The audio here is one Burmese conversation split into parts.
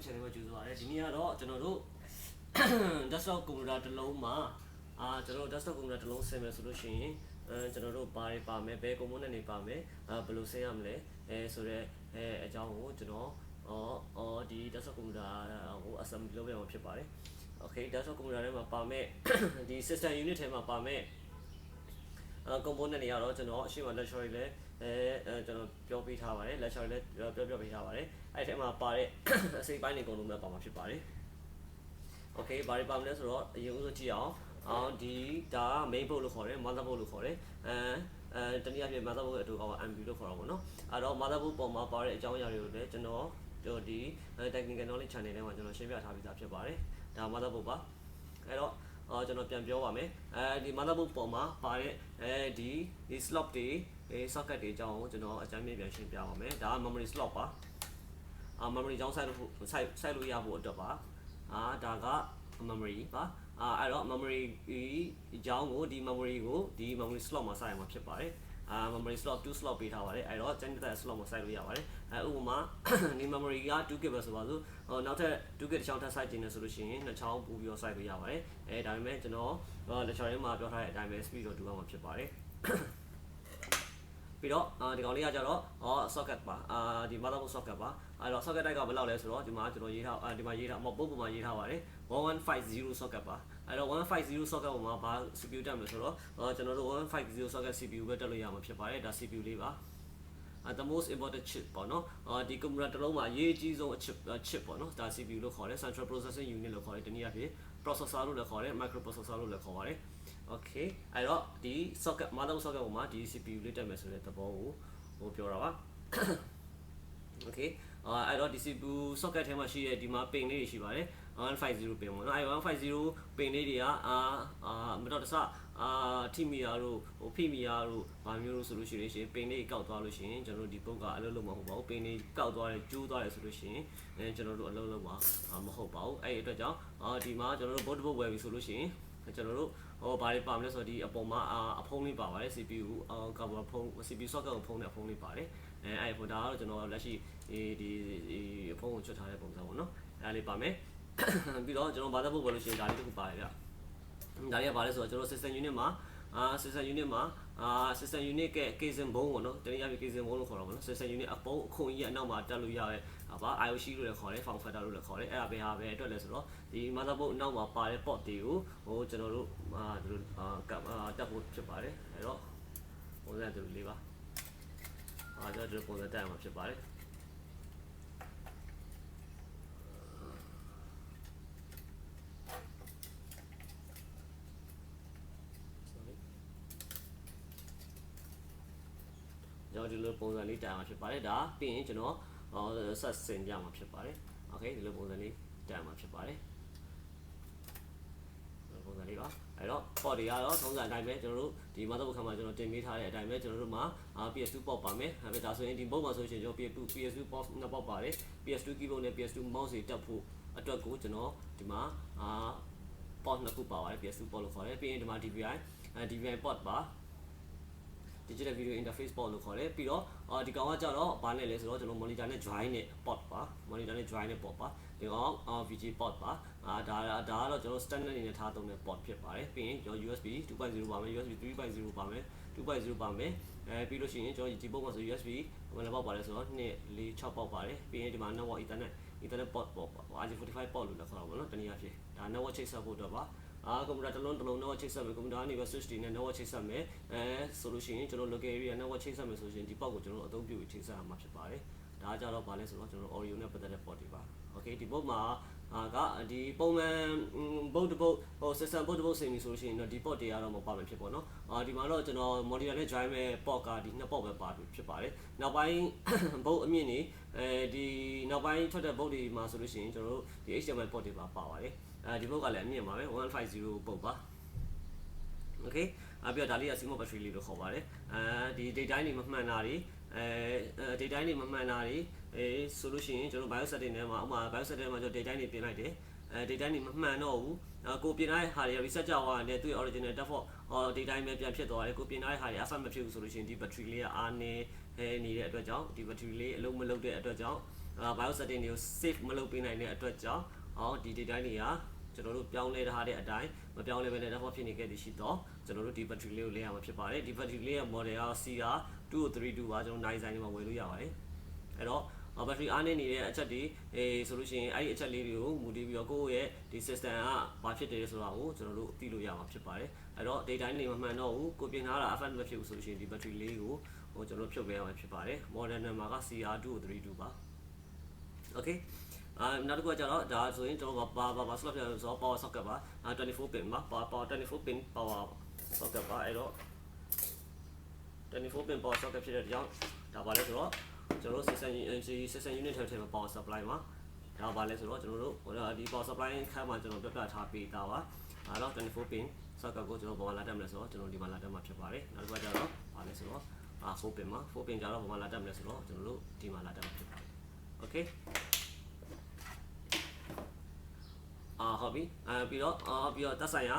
channel ကိုကြိုဆိုပါရစေဒီနေ့ကတော့ကျွန်တော်တို့ desktop computer တစ်လုံးမှာကျွန်တော်တို့ desktop computer တစ်လုံးဆင်မယ်ဆိုလို့ရှိရင်ကျွန်တော်တို့ဘာတွေပါမယ်ဘယ် component တွေပါမယ်ဘယ်လိုဆင်ရမလဲဆိုတော့အကြောင်းကိုကျွန်တော်ဒီ desktop computer ကို assembly လုပ်ရမှာဖြစ်ပါတယ် okay desktop computer ထဲမှာပါမယ်ဒီ system unit ထဲမှာပါမယ်component တွေကတော့ကျွန်တော်အရှိမ lecture တွေလည်းကျွန်တော်ပြောပေးထားပါတယ် lecture လည်းပြောပေးထားပါတယ်အဲ့ထဲမှာပါတဲ့အစိပ်ပိုင်းတွေအကုန်လုံးပဲပါမှာဖြစ်ပါတယ် okay ဘာတွေပါမလဲဆိုတော့အရင်ဦးဆုံးကြည့်အောင်ဒီဒါ main board လို့ခေါ်တယ် motherboard လို့ခေါ်တယ်တနည်းအားဖြင့် motherboard အတူကော MB လို့ခေါ်တာပေါ့နော်အဲ့တော့ motherboard ပေါ်မှာပါတဲ့အကြောင်းအရာတွေကိုလည်းကျွန်တော်ဒီ technical knowledge channel ထဲမှာကျွန်တော်ရှင်းပြထားပြီးသားဖြစ်ပါတယ်ဒါ motherboard ပါအဲ့တော့ကျွန်တော်ပြန်ပြောပါမယ်ဒီ motherboard ပေါ်မှာပါတဲ့ဒီ slot တွေsocket တွေအကြောင်းကိုကျွန်တော်အကြမ်းမြင်ပြန်ရှင်းပြပါမယ်ဒါက memory slot ပါmemory ကြောင်းစိုက်လို့ရဖို့အတွက်ပါဒါက memory ပါအဲ့တော့ memory အကြောင်းကိုဒီ memory slot မှာစိုက်ရမှာဖြစ်ပါတယ်memory slot 2 slot ပေးထားပါတယ်အဲ့တော့ general slot မှာစိုက်လို့ရပါတယ်ဥပမာဒီ memory က 2GB ပဲဆိုပါစို့နောက်ထပ် 2GB တစ်ချောင်းထပ်စိုက်ခြင်းနဲ့ဆိုလို့ရှိရင်နှစ်ချောင်းပို့ပြီးတော့စိုက်လို့ရပါတယ်ဒါပေမဲ့ကျွန်တော်lecture ထဲမှာပြောထားတဲ့အတိုင်းပဲ speed တော့တူအောင်မှာဖြစ်ပါတယ်ပြီးတော့ဒီကောင်လေးကကြတော့socket ပါဒီ motherboard socket ပါအဲ့တော့ socket type ကဘယ်လောက်လဲဆိုတော့ဒီမှာကျွန်တော်ရေးထားဒီမှာရေးထားပုံပေါ်မှာရေးထားပါတယ်1150 socket ပါအဲ့တော့150 socket ပေါ်မှာဘာ CPU တက်မလို့ဆိုတော့ကျွန်တော်တို့150 socket CPU ပဲတက်လို့ရမှာဖြစ်ပါတယ်ဒါ CPU လေးပါthe most important chip ပေါ့နော်ဒီ computer တစ်လုံးမှာအရေးအကြီးဆုံး chip ပေါ့နော်ဒါ CPU လို့ခေါ်တယ် central processing unit လို့ခေါ်တယ်တနည်းအားဖြင့် processor လို့လည်းခေါ်တယ် microprocessor လို့လည်းခေါ်ပါတယ် okay အဲ့တော့ဒီ socket motherboard socket ပေါ်မှာဒီ CPU လေးတက်မယ်ဆိုတဲ့သဘောကိုပြောတာပါ okay အဲ့တော့ဒီ CPU socket ထဲမှာရှိတဲ့ဒီမှာ pin လေးတွေရှိပါတယ်150 pin ပေါ့နော်အဲ့150 pin လေးတွေကမတော်တဆထိမိရတို့ဖိမိရတို့ဘာမျိုးလို့ဆိုလို့ရှိရင် pin လေးကောက်သွားလို့ရှိရင်ကျွန်တော်တို့ဒီပုတ်ကအလုပ်လုပ်မှာမဟုတ်ပါဘူး pin လေးကောက်သွားတယ်ကျိုးသွားတယ်ဆိုလို့ရှိရင်ကျွန်တော်တို့အလုပ်လုပ်မှာမဟုတ်ပါဘူးအဲ့ဒီအတွက်ကြောင့်ဒီမှာကျွန်တော်တို့ board ဝယ်ပြီဆိုလို့ရှိရင်ကျွန်တော်တို့ဘာတွေပါမလဲဆိုတော့ဒီအပေါ်မှာအဖုံးလေးပါပါတယ် CPU ကဘာဖုံး CPU socket ကိုဖုံးတဲ့အဖုံးလေးပါတယ်အဲ့ဒါကတော့ကျွန်တော်လက်ရှိဒီအဖုံးကိုချွတ်ထားတဲ့ပုံစံပေါ့နော်အဲ့ဒါလေးပါမယ်ပြီးတော့ကျွန်တော်ဘာသာဖို့ပြောလို့ရှိရင်ဒါလေးတစ်ခုပါတယ်ဗျဒါလေးကဘာလဲဆိုတော့ကျွန်တော် system unit မှာsystem unit က casing bone ပေါ့နော်တနည်းအားဖြင့် casing bone လို့ခေါ်တာပေါ့နော် system unit အပုံအခွန်ကြီးအနောက်မှာတက်လို့ရတဲ့ဘာ IOC လို့လည်းခေါ်တယ် form factor လို့လည်းခေါ်တယ်အဲ့ဒါပဲအတွက်လဲဆိုတော့ဒီ motherboard အနောက်မှာပါတဲ့ port တွေကိုကျွန်တော်တို့တက်ဖို့ဖြစ်ပါတယ်အဲ့တော့ပုံစံတူလေးပါကျွန်တော်ပုံစံတက်မှာဖြစ်ပါတယ်ကျွန်တော်ဒီလိုပုံစံလေးတိုင်မှာဖြစ်ပါတယ်ဒါပြီးရင်ကျွန်တော်ဆက်ဆင်ပြမှာဖြစ်ပါတယ်โอเคဒီလိုပုံစံလေးတိုင်မှာဖြစ်ပါတယ်ပုံစံလေးပါအဲ့တော့ port တွေကတော့ထုံးစံအတိုင်းပဲကျွန်တော်တို့ဒီ motherboard ခန်းမှာကျွန်တော်တင်ပေးထားတဲ့အတိုင်းပဲကျွန်တော်တို့မှာ PS2 port ပါမယ်ဒါဆိုရင်ဒီ board မှာဆိုရင်ကျွန်တော် PS2 port နှစ် port ပါတယ် PS2 keyboard နဲ့ PS2 mouse တွေတက်ဖို့အတွက်ကိုကျွန်တော်ဒီမှာport နှစ်ခုပါပါတယ် PS2 port လို့ခေါ်တယ်ပြီးရင်ဒီမှာ DVI port ပါdigital video interface port လို့ခေါ်တယ်ပြီးတော့ဒီကောင်ကကြတော့ဘာနဲ့လဲဆိုတော့ကျွန်တော် monitor နဲ့ join နဲ့ port ပါ monitor နဲ့ join နဲ့ port ပါဒီကောင်VGA port ပါဒါကတော့ကျွန်တော် standard အနေနဲ့ထားသုံးတဲ့ port ဖြစ်ပါတယ်ပြီးရင်ကျွန်တော် USB 2.0 ပါမယ် USB 3.0 ပါမယ် 2.0 ပါမယ်ပြီးလို့ရှိရင်ကျွန်တော်ဒီ port မှာဆို USB ဘယ်နှပေါက်ပါလဲဆိုတော့2 4 6ပေါက်ပါတယ်ပြီးရင်ဒီမှာ network ethernet port RJ45 port လို့လည်းခေါ်တာပေါ့နော်တနည်းအားဖြင့်ဒါ network ချိတ်ဆက်ဖို့အတွက်ပါကွန်ပျူတာတစ်လုံး network ချိတ်ဆက်မယ်ကွန်ပျူတာကနေပဲ switch တွေနဲ့ network ချိတ်ဆက်မယ်ဆိုလို့ရှိရင်ကျွန်တော် local area network ချိတ်ဆက်မယ်ဆိုရင်ဒီ port ကိုကျွန်တော်အသုံးပြုပြီးချိတ်ဆက်ရမှာဖြစ်ပါတယ်ဒါကြတော့ဘာလဲဆိုတော့ကျွန်တော် audio နဲ့ပတ်သက်တဲ့ port တွေပါ okay ဒီ port မှာကဒီပုံမှန် board system board ဆင်ပြီဆိုလို့ရှိရင်တော့ဒီ port တွေကတော့မပါမယ်ဖြစ်ပေါ့နော်ဒီမှာတော့ကျွန်တော် monitor နဲ့ join မဲ့ port ကဒီနှစ် port ပဲပါဖြစ်ပါတယ်နောက်ပိုင်း board အမြင့်နေဒီနောက်ပိုင်းထွက်တဲ့ board တွေမှာဆိုလို့ရှိရင်ကျွန်တော်တို့ဒီ HDMI port တွေပါပါတယ်ဒီဘုတ်ကလည်းအမြင့်ပါပဲ150ပုတ်ပါ okay ပြီးတော့ဒါလေးက CMOS battery လေးလို့ခေါ်ပါတယ်ဒီ date time တွေမမှန်တာတွေdate time တွေမမှန်တာတွေဆိုလို့ရှိရင်ကျွန်တော် BIOS setting ထဲမှာဥပမာ BIOS setting မှာကျွန်တော် date time တွေပြင်လိုက်တယ်date time တွေမမှန်တော့ဘူးကိုပြင်ထားတဲ့ဟာတွေ reset ကြောက်သွားတယ်သူ့ရဲ့ original default date time ပဲပြန်ဖြစ်သွားတယ်ကိုပြင်ထားတဲ့ဟာတွေ FF မဖြစ်ဘူးဆိုလို့ရှိရင်ဒီ battery လေးကအားနေနေတဲ့အတွက်ကြောင့်ဒီ battery လေးအလုံးမလုံးတဲ့အတွက်ကြောင့် BIOS setting တွေကို save မလုပ်ပေးနိုင်တဲ့အတွက်ကြောင့်ဒီ data တွေကကျွန်တော်တို့ပြောင်းလဲထားတဲ့အတိုင်းမပြောင်းလဲဘဲနဲ့ default ဖြစ်နေခဲ့သည်ရှိတော့ကျွန်တော်တို့ဒီ battery လေးကိုလဲရမှာဖြစ်ပါတယ်ဒီ battery လေးရဲ့ model က CR2032 ပါကျွန်တော်နိုင်ဆိုင်တွေမှာဝယ်လို့ရပါတယ်အဲ့တော့battery အားနေနေတဲ့အချက်တွေဆိုလို့ရှိရင်အဲ့ဒီအချက်လေးတွေကိုမူတည်ပြီးတော့ကိုယ့်ရဲ့ဒီ system ကဘာဖြစ်တယ်ဆိုတာကိုကျွန်တော်တို့သိလို့ရမှာဖြစ်ပါတယ်အဲ့တော့ data တွေမမှန်တော့ဘူးကိုပြင်ထားတာ FM မဖြစ်ဘူးဆိုလို့ရှိရင်ဒီ battery လေးကိုကျွန်တော်ဖြုတ်ပေးရမှာဖြစ်ပါတယ် model number က CR2032 ပါ okay နောက်တစ်ခုကကျတော့ဒါဆိုရင်ကျွန်တော်ဘာ slot ပြောဆိုတော့ power socket ပါ24 pin ပါ power 24 pin power socket ပါအဲ့တော့24 pin power socket ဖြစ်တဲ့ကြောင့်ဒါပါလဲဆိုတော့ကျွန်တော်တို့ system unit ထဲမှာ power supply မှာဒါပါလဲဆိုတော့ကျွန်တော်တို့ဒီ power supply ခန်းမှာကျွန်တော်ပြထားပေးတာပါအဲ့တော့24 pin socket ကိုကျွန်တော်ဘာလာတက်မလဲဆိုတော့ကျွန်တော်ဒီမှာလာတက်မှာဖြစ်ပါတယ်နောက်တစ်ခုကကျတော့ပါလဲဆိုတော့4 pin မှာ4 pin ကျတော့ဘာလာတက်မလဲဆိုတော့ကျွန်တော်တို့ဒီမှာလာတက်မှာဖြစ်ပါတယ် okay ဟုတ်ပြီပြီးတော့တက်ဆိုင်ရာ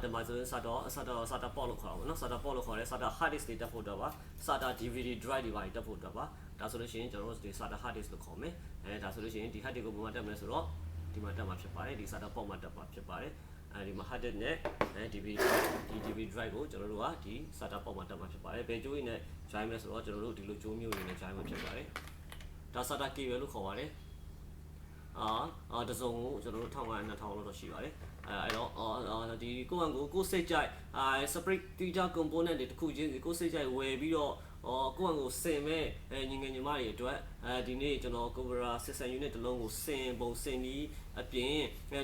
ဒီမှာဆိုရင် SATA port လို့ခေါ်တာပေါ့နော် SATA port လို့ခေါ်တယ် SATA hard disk တွေတက်ဖို့တော့ပါ SATA DVD drive တွေပါတက်ဖို့တော့ပါဒါဆိုလို့ရှိရင်ကျွန်တော်တို့ဒီ SATA hard disk လို့ခေါ်မယ်ဒါဆိုလို့ရှိရင်ဒီ hard disk ကိုဘယ်မှာတက်မလဲဆိုတော့ဒီမှာတက်မှာဖြစ်ပါတယ်ဒီ SATA port မှာတက်မှာဖြစ်ပါတယ်ဒီမှာ hard disk နဲ့ DVD drive ကိုကျွန်တော်တို့ကဒီ SATA port မှာတက်မှာဖြစ်ပါတယ်ဘယ်ကြိုးရင်းနဲ့ drive လဲဆိုတော့ကျွန်တော်တို့ဒီလိုကြိုးမျိုးရင်းနဲ့ drive မှာဖြစ်ပါတယ်ဒါ SATA cable လို့ခေါ်ပါတယ်တစုံကိုကျွန်တော်တို့1500 2000လောက်တော့ရှိပါတယ်အဲ့တော့ဒီကိုယ့်အန်ကိုစိတ်ကြိုက်separate data component တွေတစ်ခုချင်းစီကိုယ်စိတ်ကြိုက်ဝယ်ပြီးတော့ကိုယ့်အန်ကိုစင်မဲ့ညီငယ်ညီမတွေအတွက်ဒီနေ့ကျွန်တော် Cobra system unit တစ်လုံးကိုစင်ပုံစင်ပြီးအပြင်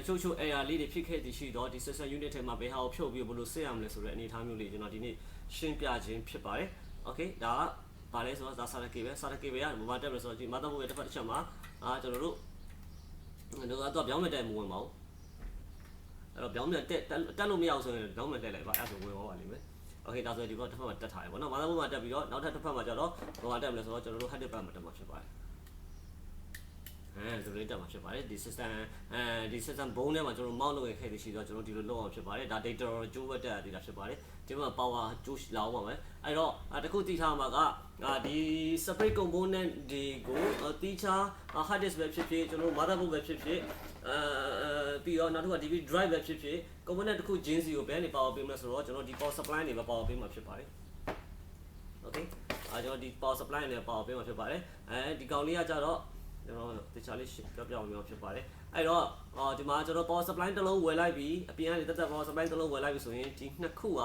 ချို့ error လေးတွေဖြစ်ခဲ့သည်ရှိတော့ဒီ system unit ထဲမှာဘယ်ဟာကိုဖြုတ်ပြီးဘယ်လိုစစ်ရမလဲဆိုတဲ့အနေအထားမျိုးလေးကျွန်တော်ဒီနေ့ရှင်းပြခြင်းဖြစ်ပါတယ် okay ဒါကဘာလဲဆိုတော့ဒါ SATA cable ကဘာတက်လဲဆိုတော့ဒီ motherboard ရဲ့တစ်ဖက်တစ်ချက်မှာကျွန်တော်တို့တော့ပြောင်းမဲ့တက်မဝင်ပါဘူးအဲ့တော့ပြောင်းမဲ့တက်လို့မရအောင်ဆိုရင်ပြောင်းမဲ့တက်လိုက်ပါအဲ့ဆိုဝင်သွားပါလိမ့်မယ်โอเคဒါဆိုဒီဘက်တစ်ဖက်မှာတက်ထားရပေါ့နော်မာသာဘုတ်မှာတက်ပြီးတော့နောက်ထပ်တစ်ဖက်မှာကျတော့ဘာတက်မလဲဆိုတော့ကျွန်တော်တို့ hard disk ဘက်မှာတက်မှာဖြစ်ပါတယ်ဆိုလေးတက်မှာဖြစ်ပါတယ်ဒီ system ဘုံထဲမှာကျွန်တော် mount လုပ်ရခဲ့သည်ရှိတော့ကျွန်တော်ဒီလိုလုပ်အောင်ဖြစ်ပါတယ်ဒါ data ကြိုးဝက်တက်ရတာဖြစ်ပါတယ်ဒီမှာ power ကြိုးလာအောင်ပါမယ်အဲ့တော့တခုသိထားမှာကဒီ separate component တွေကိုတိချာ hard disk ပဲဖြစ်ဖြစ်ကျွန်တော် motherboard ပဲဖြစ်ဖြစ်ပြီးတော့နောက်တစ်ခုက DVD drive ပဲဖြစ်ဖြစ် component တစ်ခုချင်းစီကိုဘယ်နေ power ပေးမလဲဆိုတော့ကျွန်တော်ဒီ power supply နေပဲ power ပေးမှာဖြစ်ပါတယ် okay ကျွန်တော်ဒီ power supply နဲ့ power ပေးမှာဖြစ်ပါတယ်ဒီကောင်လေးကကြတော့ကျွန်တော်တခြားလေးပြောင်းမျိုးဖြစ်ပါတယ်အဲ့တော့ဒီမှာကျွန်တော် power supply တစ်လုံးဝယ်လိုက်ပြီးအပြင်ကနေတက် power supply တစ်လုံးဝယ်လိုက်ပြီးဆိုရင်ဒီနှစ်ခုက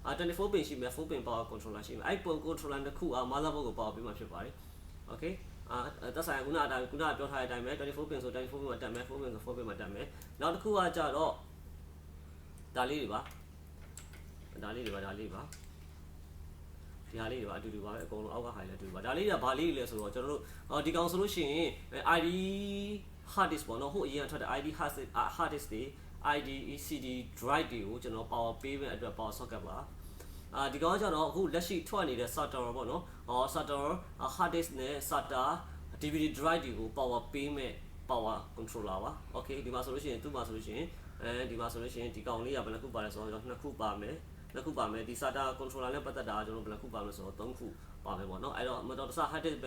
24 pin ရှိမယ်4 pin power controller ရှိမယ်အဲ့ power controller တစ်ခုmotherboard ကို power ပေးမှာဖြစ်ပါတယ် okay သက်ဆိုင်ခုနပြောထားတဲ့အတိုင်းပဲ24 pin ဆို24 pin မှာတက်မယ်4 pin ဆို4 pin မှာတက်မယ်နောက်တစ်ခုကကြတော့ဒါလေးတွေပါဒီဟာလေးတွေပါအတူတူပါပဲအကုန်လုံးအောက်ကဟာလည်းအတူတူပါဒါလေးကဘာလေးလဲဆိုတော့ကျွန်တော်တို့ဒီကောင်ဆိုလို့ရှိရင် ID hard disk ပေါ့နော်ဟိုအရင်ထွက်တဲ့ ID hard disk တွေ ID CD drive တွေကိုကျွန်တော် power ပေးမဲ့အတွက် power socket ပါဒီကောင်ကကျတော့အခုလက်ရှိထွက်နေတဲ့ SATA ပေါ့နော်SATA hard disk နဲ့ SATA DVD drive တွေကို power ပေးမဲ့ power controller ပါ okay ဒီမှာဆိုလို့ရှိရင်ဒီကောင်လေးကဘယ်နှခုပါလဲဆိုတော့2ခုပါမယ်ဒီ SATA controller နဲ့ပတ်သက်တာကျွန်တော်ဘယ်နှခုပါမလဲဆိုတော့3ခုပါမယ်ပေါ့နော်အဲ့တော့မတော်တဆ hard disk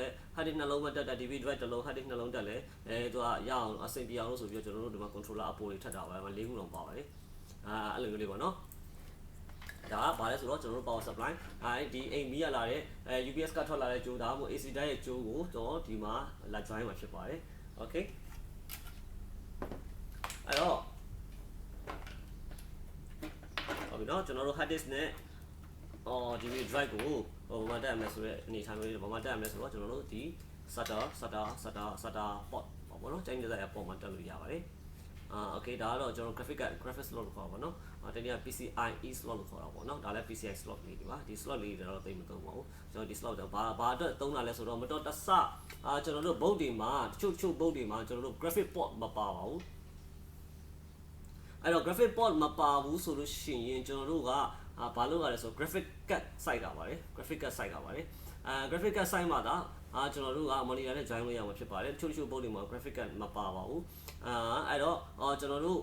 နှလုံးမတက်တာ DVD drive တစ်လုံး hard disk နှလုံးတက်လဲသူကရအောင်အဆင်ပြေအောင်လို့ဆိုပြီးတော့ကျွန်တော်တို့ဒီမှာ controller အပေါ်တွေထပ်တာပါ4ခုလုံးပါပါတယ်အဲ့လိုမျိုးလေးပေါ့နော်ဒါကဘာလဲဆိုတော့ကျွန်တော်တို့ power supply ဒီအိမ်မီးရလာတဲ့UPS ကထွက်လာတဲ့ကြိုးဒါမှမဟုတ် AC ဓာတ်ရဲ့ကြိုးကိုကျွန်တော်ဒီမှာ light join မှာဖြစ်ပါတယ် okay အဲ့တော့ဟုတ်ပြီနော်ကျွန်တော်တို့ hard disk နဲ့DVD drive ကိုဘာမှတက်ရမယ်ဆိုတဲ့အနေထားမျိုးလေးဘာမှတက်ရမယ်ဆိုတော့ကျွန်တော်တို့ဒီ SATA port ပေါ့နော်တိုင်းတဲ့ port မှာတက်လို့ရပါတယ်okay ဒါကတော့ကျွန်တော် graphic slot လို့ခေါ်ပါတော့တနည်း PCIe slot လို့ခေါ်တာပေါ့နော်ဒါလည်း PCI slot လေးတွေပါဒီ slot လေးတွေတော့သိမသုံးပါဘူးကျွန်တော်ဒီ slot တော့ဘာအတွက်သုံးတာလဲဆိုတော့မတော်တဆကျွန်တော်တို့ board တွေမှာတချို့ board တွေမှာကျွန်တော်တို့ graphic port မပါပါဘူးအဲ့တော့ graphic port မပါဘူးဆိုလို့ရှိရင်ကျွန်တော်တို့ကဘာလုပ်ရလဲဆို graphic card စိုက်တာပါတယ် graphic card စိုက်မှာဒါကျွန်တော်တို့က monitor နဲ့ join လို့ရမှာဖြစ်ပါတယ်တချို့ board တွေမှာ graphic card မပါပါဘူးအဲ့တော့ကျွန်တော်တို့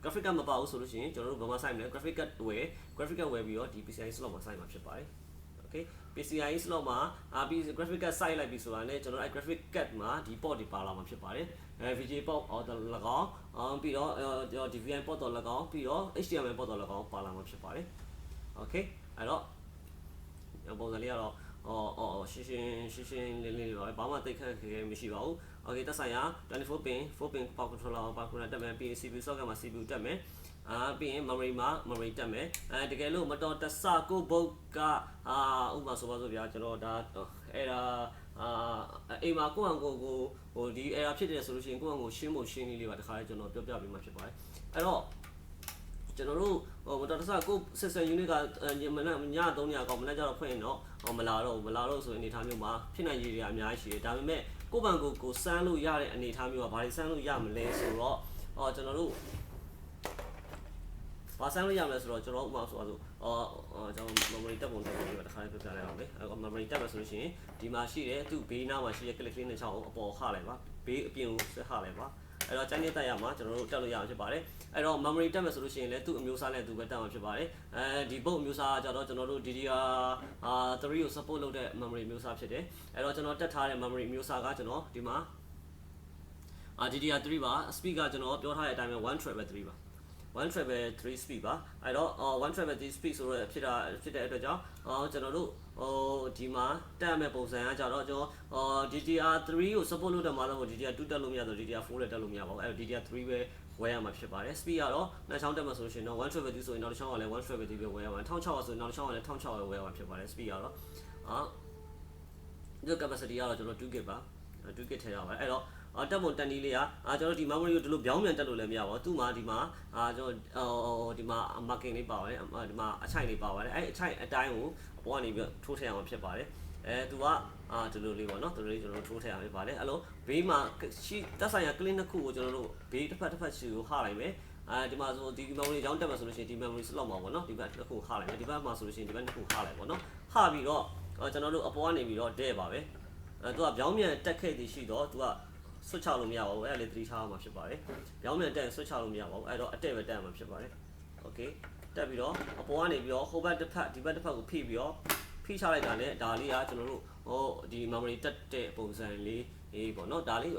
graphic card မပါဘူးဆိုလို့ရှိရင်ကျွန်တော်တို့ဘာမှစိုက်မလဲ graphic card ဝယ်ပြီးတော့ဒီ PCI slot မှာစိုက်မှာဖြစ်ပါတယ် okay PCI slot မှာgraphic card site လိုက်ပြီဆိုတာနဲ့ကျွန်တော်အဲ့ graphic card မှာဒီ port တွေပါလာမှာဖြစ်ပါတယ်VGA port ၎င်းပြီးတော့DVI port တော့၎င်းပြီးတော့ HDMI port တော့၎င်းပါလာမှာဖြစ်ပါတယ် okay အဲ့တော့ပုံစံလေးကတော့ရှင်းလင်းပါပဲဘာမှတိတ်ခက်ခဲမရှိပါဘူး okay သက်ဆိုင်ရာ24 pin 4 pin power controller တက်မယ်ပြီး CPU socket မှာ CPU တက်မယ်ပြီးရင် memory မှာ memory တက်မယ်တကယ်လို့မတော်တဆကိုဘုတ်ကဥပမာဆိုပါစို့ဗျာကျွန်တော်ဒါအဲ့ဒါအိမ်မှာကိုယ့်အကိုဟိုဒီ error ဖြစ်တယ်ဆိုလို့ရှိရင်ကိုယ့်အကိုရှင်းလေးပါတခါလေးကျွန်တော်ပြောပြပေးမှာဖြစ်ပါတယ်အဲ့တော့ကျွန်တော်တို့မတော်တဆကို system unit ကည3ညကောမနေ့ကျတော့ဖွင့်ရင်တော့မလာတော့ဆိုအနေထားမျိုးမှာဖြစ်နိုင်ရည်တွေအများကြီးရှိတယ်ဒါပေမဲ့ကိုယ့်ဘန်ကိုစမ်းလို့ရတဲ့အနေထားမျိုးကဘာတွေစမ်းလို့ရမလဲဆိုတော့ကျွန်တော်တို့ဘာစမ်းလို့ရမလဲဆိုတော့ကျွန်တော်ဥပမာဆိုတော့ကျွန်တော် memory တက်ပုံတက်ပြီးတော့တစ်ခါလေးပြပြလိုက်အောင်လေအဲ့တော့ memory တက်မယ်ဆိုလို့ရှိရင်ဒီမှာရှိတယ်သူ့ဘေးနားမှာရှိတဲ့ click လေးနဲ့ချောင်းအပေါ်ခလိုက်ပါဘေးအပြင်ကိုဆက်ခလိုက်ပါအဲ့တော့တိုင်းနေတက်ရမှာကျွန်တော်တို့တက်လို့ရအောင်ဖြစ်ပါတယ်အဲ့တော့ memory တက်မယ်ဆိုလို့ရှိရင်လည်းသူ့အမျိုးအစားနဲ့သူပဲတက်မှာဖြစ်ပါတယ်ဒီဘုတ်အမျိုးအစားကြတော့ကျွန်တော်တို့ DDR3 ကို support လုပ်တဲ့ memory မျိုးစားဖြစ်တယ်အဲ့တော့ကျွန်တော်တက်ထားတဲ့ memory မျိုးစားကကျွန်တော်ဒီမှာDDR3 ပါ speed ကကျွန်တော်ပြောထားတဲ့အတိုင်းပဲ 1/3 ပါ1 travel 3 speed ပါအဲ့တော့1 travel 3 speed ဆိုတော့ဖြစ်တဲ့အတွက်ကြောင့်ကျွန်တော်တို့ဒီမှာတက်မဲ့ပုံစံကကြတော့ကျွန်တော်DDR3 ကို support လုပ်တဲ့မှာတော့ DDR2 တက်လို့မရတော့ DDR4 လည်းတက်လို့မရပါဘူးအဲ့တော့ DDR3 ပဲဝယ်ရမှာဖြစ်ပါတယ် speed ကတော့နှစ်ချောင်းတက်မှာဆိုလို့ရှိရင်တော့1 travel 3ဆိုရင်နောက်တစ်ချောင်းကလည်း1 travel 3ပဲဝယ်ရမှာ1600ဆိုရင်နောက်တစ်ချောင်းကလည်း1600ပဲဝယ်ရမှာဖြစ်ပါတယ် speed ကတော့ဒီ capacity ကတော့ကျွန်တော် 2GB ပါ 2GB ထည့်ရပါတယ်အဲ့တော့တက်ပုံတက်နည်းလေးကကျွန်တော်ဒီ memory ကိုဒီလိုပြောင်းပြန်တက်လို့လည်းမရပါဘူးသူ့မှာဒီမှာကျွန်တော်ဒီမှာ marking လေးပါပါတယ်ဒီမှာအချိုင်လေးပါပါတယ်အဲ့အချိုင်အတိုင်းကိုအပေါ်ကနေပြီးထိုးထည့်အောင်ဖြစ်ပါတယ်သူကဒီလိုလေးပေါ့နော်ဒီလိုလေးကျွန်တော်တို့ထိုးထည့်အောင်ဖြစ်ပါတယ်အဲ့လိုဘေးမှာရှိတက်ဆိုင်ရာ clip နှစ်ခုကိုကျွန်တော်တို့ဘေးတစ်ဖက်ရှိကိုဟာလိုက်မယ်ဒီမှာဆိုဒီ memory ကြောင်းတက်မှာဆိုလို့ရှိရင်ဒီ memory slot မှာပေါ့နော်ဒီဘက်တစ်ခုဟာလိုက်မယ်ဒီဘက်မှာဆိုလို့ရှိရင်ဒီဘက်နှစ်ခုဟာလိုက်ပေါ့နော်ဟာပြီးတော့ကျွန်တော်တို့အပေါ်ကနေပြီးတော့တဲ့ပါပဲသူကပြောင်းပြန်တက်ခဲ့သည်ရှိတော့သူကဆွတ်ချလို့မရပါဘူးအဲ့ဒါလေးသတိထားရမှာဖြစ်ပါတယ်။ပြောင်းပြန်တက်ဆွတ်ချလို့မရပါဘူးအဲ့တော့အတက်ပဲတက်ရမှာဖြစ်ပါတယ်။ Okay တက်ပြီးတော့အပေါ်ကနေပြီးတော့ဟိုဘက်တစ်ဖက်ဒီဘက်တစ်ဖက်ကိုဖိပြီးတော့ဖိချလိုက်တာနဲ့ဒါလေးကကျွန်တော်တို့ဒီ memory တက်တဲ့ပုံစံလေးပေါ့နော်ဒါလေး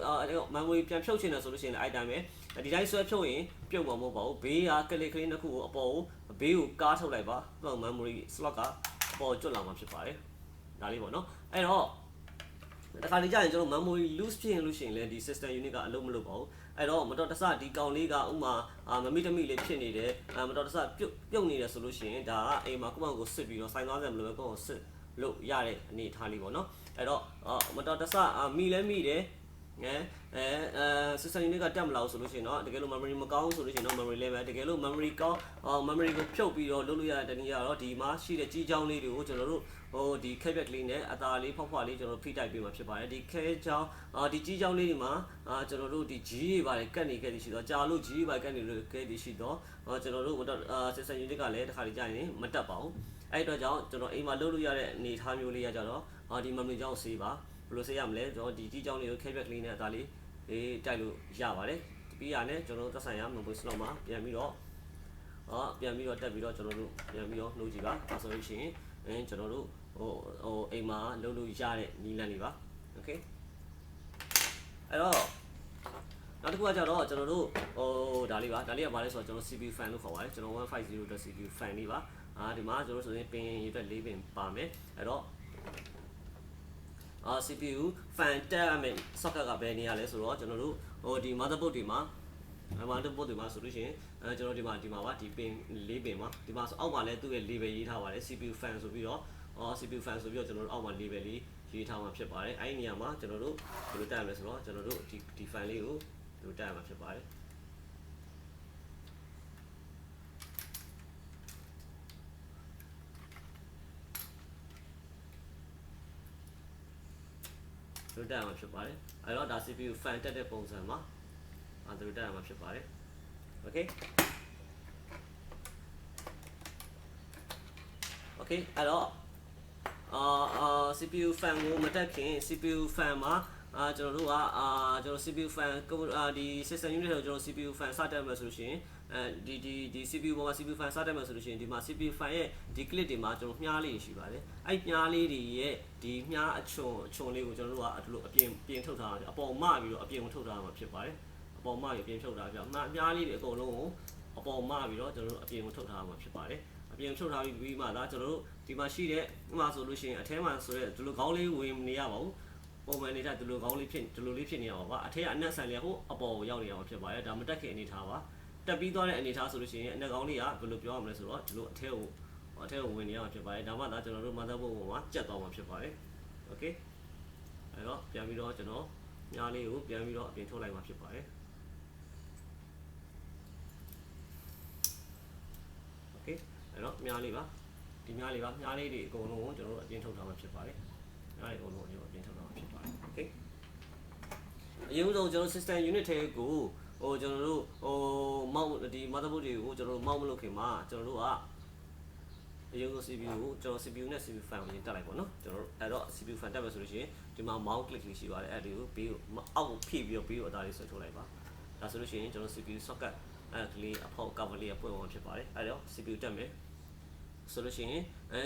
memory ပြန်ဖြုတ်ချင်တယ်ဆိုလို့ရှိရင်အဲ့တိုင်းပဲဒီတိုင်းဆွဲဖြုတ်ရင်ပြုတ်မှာမဟုတ်ပါဘူးဘေးကကလစ်ကလေးနှစ်ခုကိုအပေါ်ကိုဘေးကိုကားထုတ်လိုက်ပါသူ့ memory slot ကအပေါ်ကျွတ်လာမှာဖြစ်ပါတယ်။ဒါလေးပေါ့နော်အဲ့တော့တခါလေကြာရင်ကျွန်တော် memory loose ဖြစ်ရင်လို့ရှိရင်လည်းဒီ system unit ကအလုပ်မလုပ်ပါဘူးအဲ့တော့မတော်တဆဒီကောင်လေးကဥမာမမိတမိလေးဖြစ်နေတယ်မတော်တဆပြုတ်နေတယ်ဆိုလို့ရှိရင်ဒါကအိမ်မှာကိုယ့်ဘာကိုစစ်ပြီးတော့စိုင်းသွားတယ်မလို့ပဲကိုယ့်ကိုစစ်လို့ရတဲ့အနေထားလေးပေါ့နော်အဲ့တော့မတော်တဆမိလဲမိတယ်system unit ကတက်မလာဘူးဆိုလို့ရှိရင်တော့တကယ်လို့ memory မကောင်းဆိုလို့ရှိရင်တော့ memory လည်းပဲတကယ်လို့ memory ကောင်းmemory ကိုဖြုတ်ပြီးတော့လုပ်လို့ရတဲ့တနည်းကတော့ဒီမှာရှိတဲ့ကြီးချောင်းလေးတွေကိုကျွန်တော်တို့ဒီ cabinet လေးနဲ့အသားလေးဖောက်လေးကျွန်တော်ဖိတိုက်ပေးမှာဖြစ်ပါတယ်ဒီခဲချောင်းဒီကြီးချောင်းလေးတွေမှာကျွန်တော်တို့ဒီ G တွေပါတယ်ကတ်နေခဲ့သည်ရှိတော့ကြာလို့ G တွေပါကတ်နေလို့ခဲ့သည်ရှိတော့ကျွန်တော်တို့system unit ကလည်းတစ်ခါလေကြာရင်မတက်ပါဘူးအဲ့တော့ကြောင့်ကျွန်တော်အိမ်မှာလုပ်လို့ရတဲ့အနေထားမျိုးလေးရကြတော့ဒီ memory ကြောင်းဆေးပါဘယ်လိုဆေးရမလဲကျွန်တော်ဒီကြီးချောင်းလေးကို cabinet လေးနဲ့အသားလေးတိုက်လို့ရပါတယ်ပြီးရနဲ့ကျွန်တော်တို့သက်ဆိုင်ရာ memory slot မှာပြန်ပြီးတော့တက်ပြီးတော့ကျွန်တော်တို့ပြန်ပြီးတော့နှိုးကြည့်ပါဒါဆိုလို့ရှိရင်ကျွန်တော်တို့အိမ်မှာလုပ်လို့ရတဲ့နည်းလမ်းလေးပါโอเคအဲ့တော့နောက်တစ်ခုကကြတော့ကျွန်တော်တို့ဒါလေးကဘာလဲဆိုတော့ကျွန်တော် CPU fan လို့ခေါ်ပါတယ်ကျွန်တော်150 CPU fan လေးပါဒီမှာကျွန်တော်ဆိုရင်ပင်ရအတွက်4ပင်ပါမယ်အဲ့တော့CPU fan တက်ရမယ် socket ကဘယ်နေရာလဲဆိုတော့ကျွန်တော်တို့ဒီ motherboard တွေမှာဆိုလို့ရှိရင်ကျွန်တော်ဒီမှာပါဒီပင်4ပင်ပါဒီမှာဆိုအောက်မှာလည်းသူ့ရဲ့ label ရေးထားပါတယ် CPU fan ဆိုပြီးတော့CPU fan ဆိုပြီးတော့ကျွန်တော်တို့အောက်မှာ label လေးရေးထားမှာဖြစ်ပါတယ်အဲ့ဒီနေရာမှာကျွန်တော်တို့ဘယ်လိုတက်ရမလဲဆိုတော့ကျွန်တော်တို့ဒီ fan လေးကိုဒီလိုတက်ရမှာဖြစ်ပါတယ်ဒီလိုတက်ရမှာဖြစ်ပါတယ်အဲ့တော့ဒါ CPU fan တက်တဲ့ပုံစံမှာဒီလိုတက်ရမှာဖြစ်ပါတယ်โอเคအဲ့တော့CPU fan ကိုမတက်ခင် CPU fan မှာကျွန်တော်တို့ကကျွန်တော် CPU fan ဒီ system unit ကိုကျွန်တော် CPU fan စတက်မယ်ဆိုလို့ရှိရင် ဒီ CPU ပေါ်မှာ CPU fan စတက်မယ်ဆိုလို့ရှိရင်ဒီမှာ CPU fan ရဲ့ဒီ clip တွေမှာကျွန်တော်မြားလေးရှိပါတယ်အဲ့မြားလေးတွေရဲ့ဒီမြားအချွန်လေးကိုကျွန်တော်တို့ကဒီလိုအပြင်ထုတ်ထားတယ်အပေါ်မပြီးတော့အပြင်ကိုထုတ်ထားမှာဖြစ်ပါတယ်အပေါ်မပြီးအပြင်ထုတ်ထားပြမြားလေးတွေအကုန်လုံးကိုအပေါ်မပြီးတော့ကျွန်တော်တို့အပြင်ကိုထုတ်ထားမှာဖြစ်ပါတယ်အပြင်ထုတ်ထားပြီးမှဒါကျွန်တော်တို့ဒီမှာရှိတဲ့ဥမာဆိုလို့ရှိရင်အထဲမှာဆိုတဲ့ဒီလိုခေါင်းလေးဝင်နေရပါဘူးပုံမှန်နေတာဒီလိုခေါင်းလေးဖြစ်ဒီလိုလေးဖြစ်နေရပါပါအထက်ကအနက်ဆန်လေးဟိုအပေါ်ကိုရောက်နေအောင်ဖြစ်ပါတယ်ဒါမတက်ခင်အနေထားပါတက်ပြီးသွားတဲ့အနေထားဆိုလို့ရှိရင်အနက်ကောင်းလေးကဘယ်လိုပြောရမလဲဆိုတော့ဒီလိုအထက်ကိုဝင်နေရမှာဖြစ်ပါတယ်ဒါမှသာကျွန်တော်တို့ motherboard ပေါ်မှာကျက်သွားမှာဖြစ်ပါတယ် okay အဲ့တော့ပြန်ပြီးတော့ကျွန်တော်မြားလေးကိုပြန်ပြီးတော့အပြင်ထုတ်လိုက်မှာဖြစ်ပါတယ် okay အဲ့တော့မြားလေးပါဒီမြားလေးတွေအကုန်လုံးကိုကျွန်တော်တို့အပြင်ထုတ်ထားမှာဖြစ်ပါတယ်မြားလေးအကုန်လုံးကိုအပြင်ထုတ်ထားမှာဖြစ်ပါတယ် okay အရင်ဆုံးကျွန်တော် system unit ထဲကိုကျွန်တော်တို့မောက်ဒီ motherboard တွေကိုကျွန်တော်တို့မောက်မလုပ်ခင်မှာကျွန်တော်တို့ကအရင်ဆုံး CPU ကိုကျွန်တော် CPU နဲ့ CPU fan ကိုတက်လိုက်ပေါ့နော်ကျွန်တော်တို့အဲ့တော့ CPU fan တက်မယ်ဆိုလို့ရှိရင်ဒီမှာ mouse click လေးရှိပါတယ်အဲ့ဒီကိုဘေးကိုအောက်ကိုဖိပြီးတော့ဘေးကိုအသားလေးဆွဲထုတ်လိုက်ပါဒါဆိုလို့ရှိရင်ကျွန်တော် CPU socket အဲ့ကလေးအဖောက် cover လေးပွင့်အောင်ဖြစ်ပါတယ်အဲ့တော့ CPU တက်မယ်ဆိုလို့ရှိရင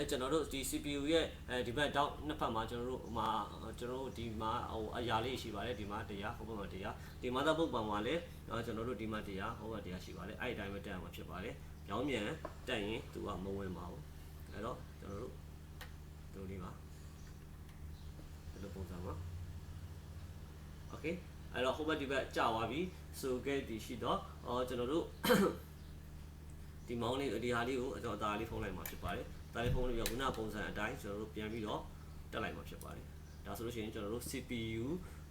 ်ကျွန်တော်တို့ဒီ CPU ရဲ့ဒီဘက်တောက်နှစ်ဖက်မှာကျွန်တော်တို့ဒီမှာအရာလေးရှိပါတယ်ဒီမှာတရားဟိုဘက်မှာတရားဒီ motherboard ပေါ်မှာလည်းကျွန်တော်တို့ဒီမှာတရားဟိုဘက်တရားရှိပါတယ်အဲ့ဒီတိုင်းပဲတက်အောင်ဖြစ်ပါတယ်ပြောင်းပြန်တက်ရင်သူကမဝင်ပါဘူးအဲ့တော့ကျွန်တော်တို့ဒီမှာဒီလိုပုံစံပါ okay အဲ့တော့ဟိုဘက်ဒီဘက်ကြာသွားပြီဆိုခဲ့ဒီရှိတော့ကျွန်တော်တို့ဒီမောင်းလေးဒီဟာလေးကိုကျွန်တော်ဒါလေးဖုံးလိုက်မှာဖြစ်ပါတယ်ဒါလေးဖုံးလို့ပြီးတော့ခုနပုံစံအတိုင်းကျွန်တော်တို့ပြန်ပြီးတော့တက်လိုက်မှာဖြစ်ပါတယ်ဒါဆိုလို့ရှိရင်ကျွန်တော်တို့ CPU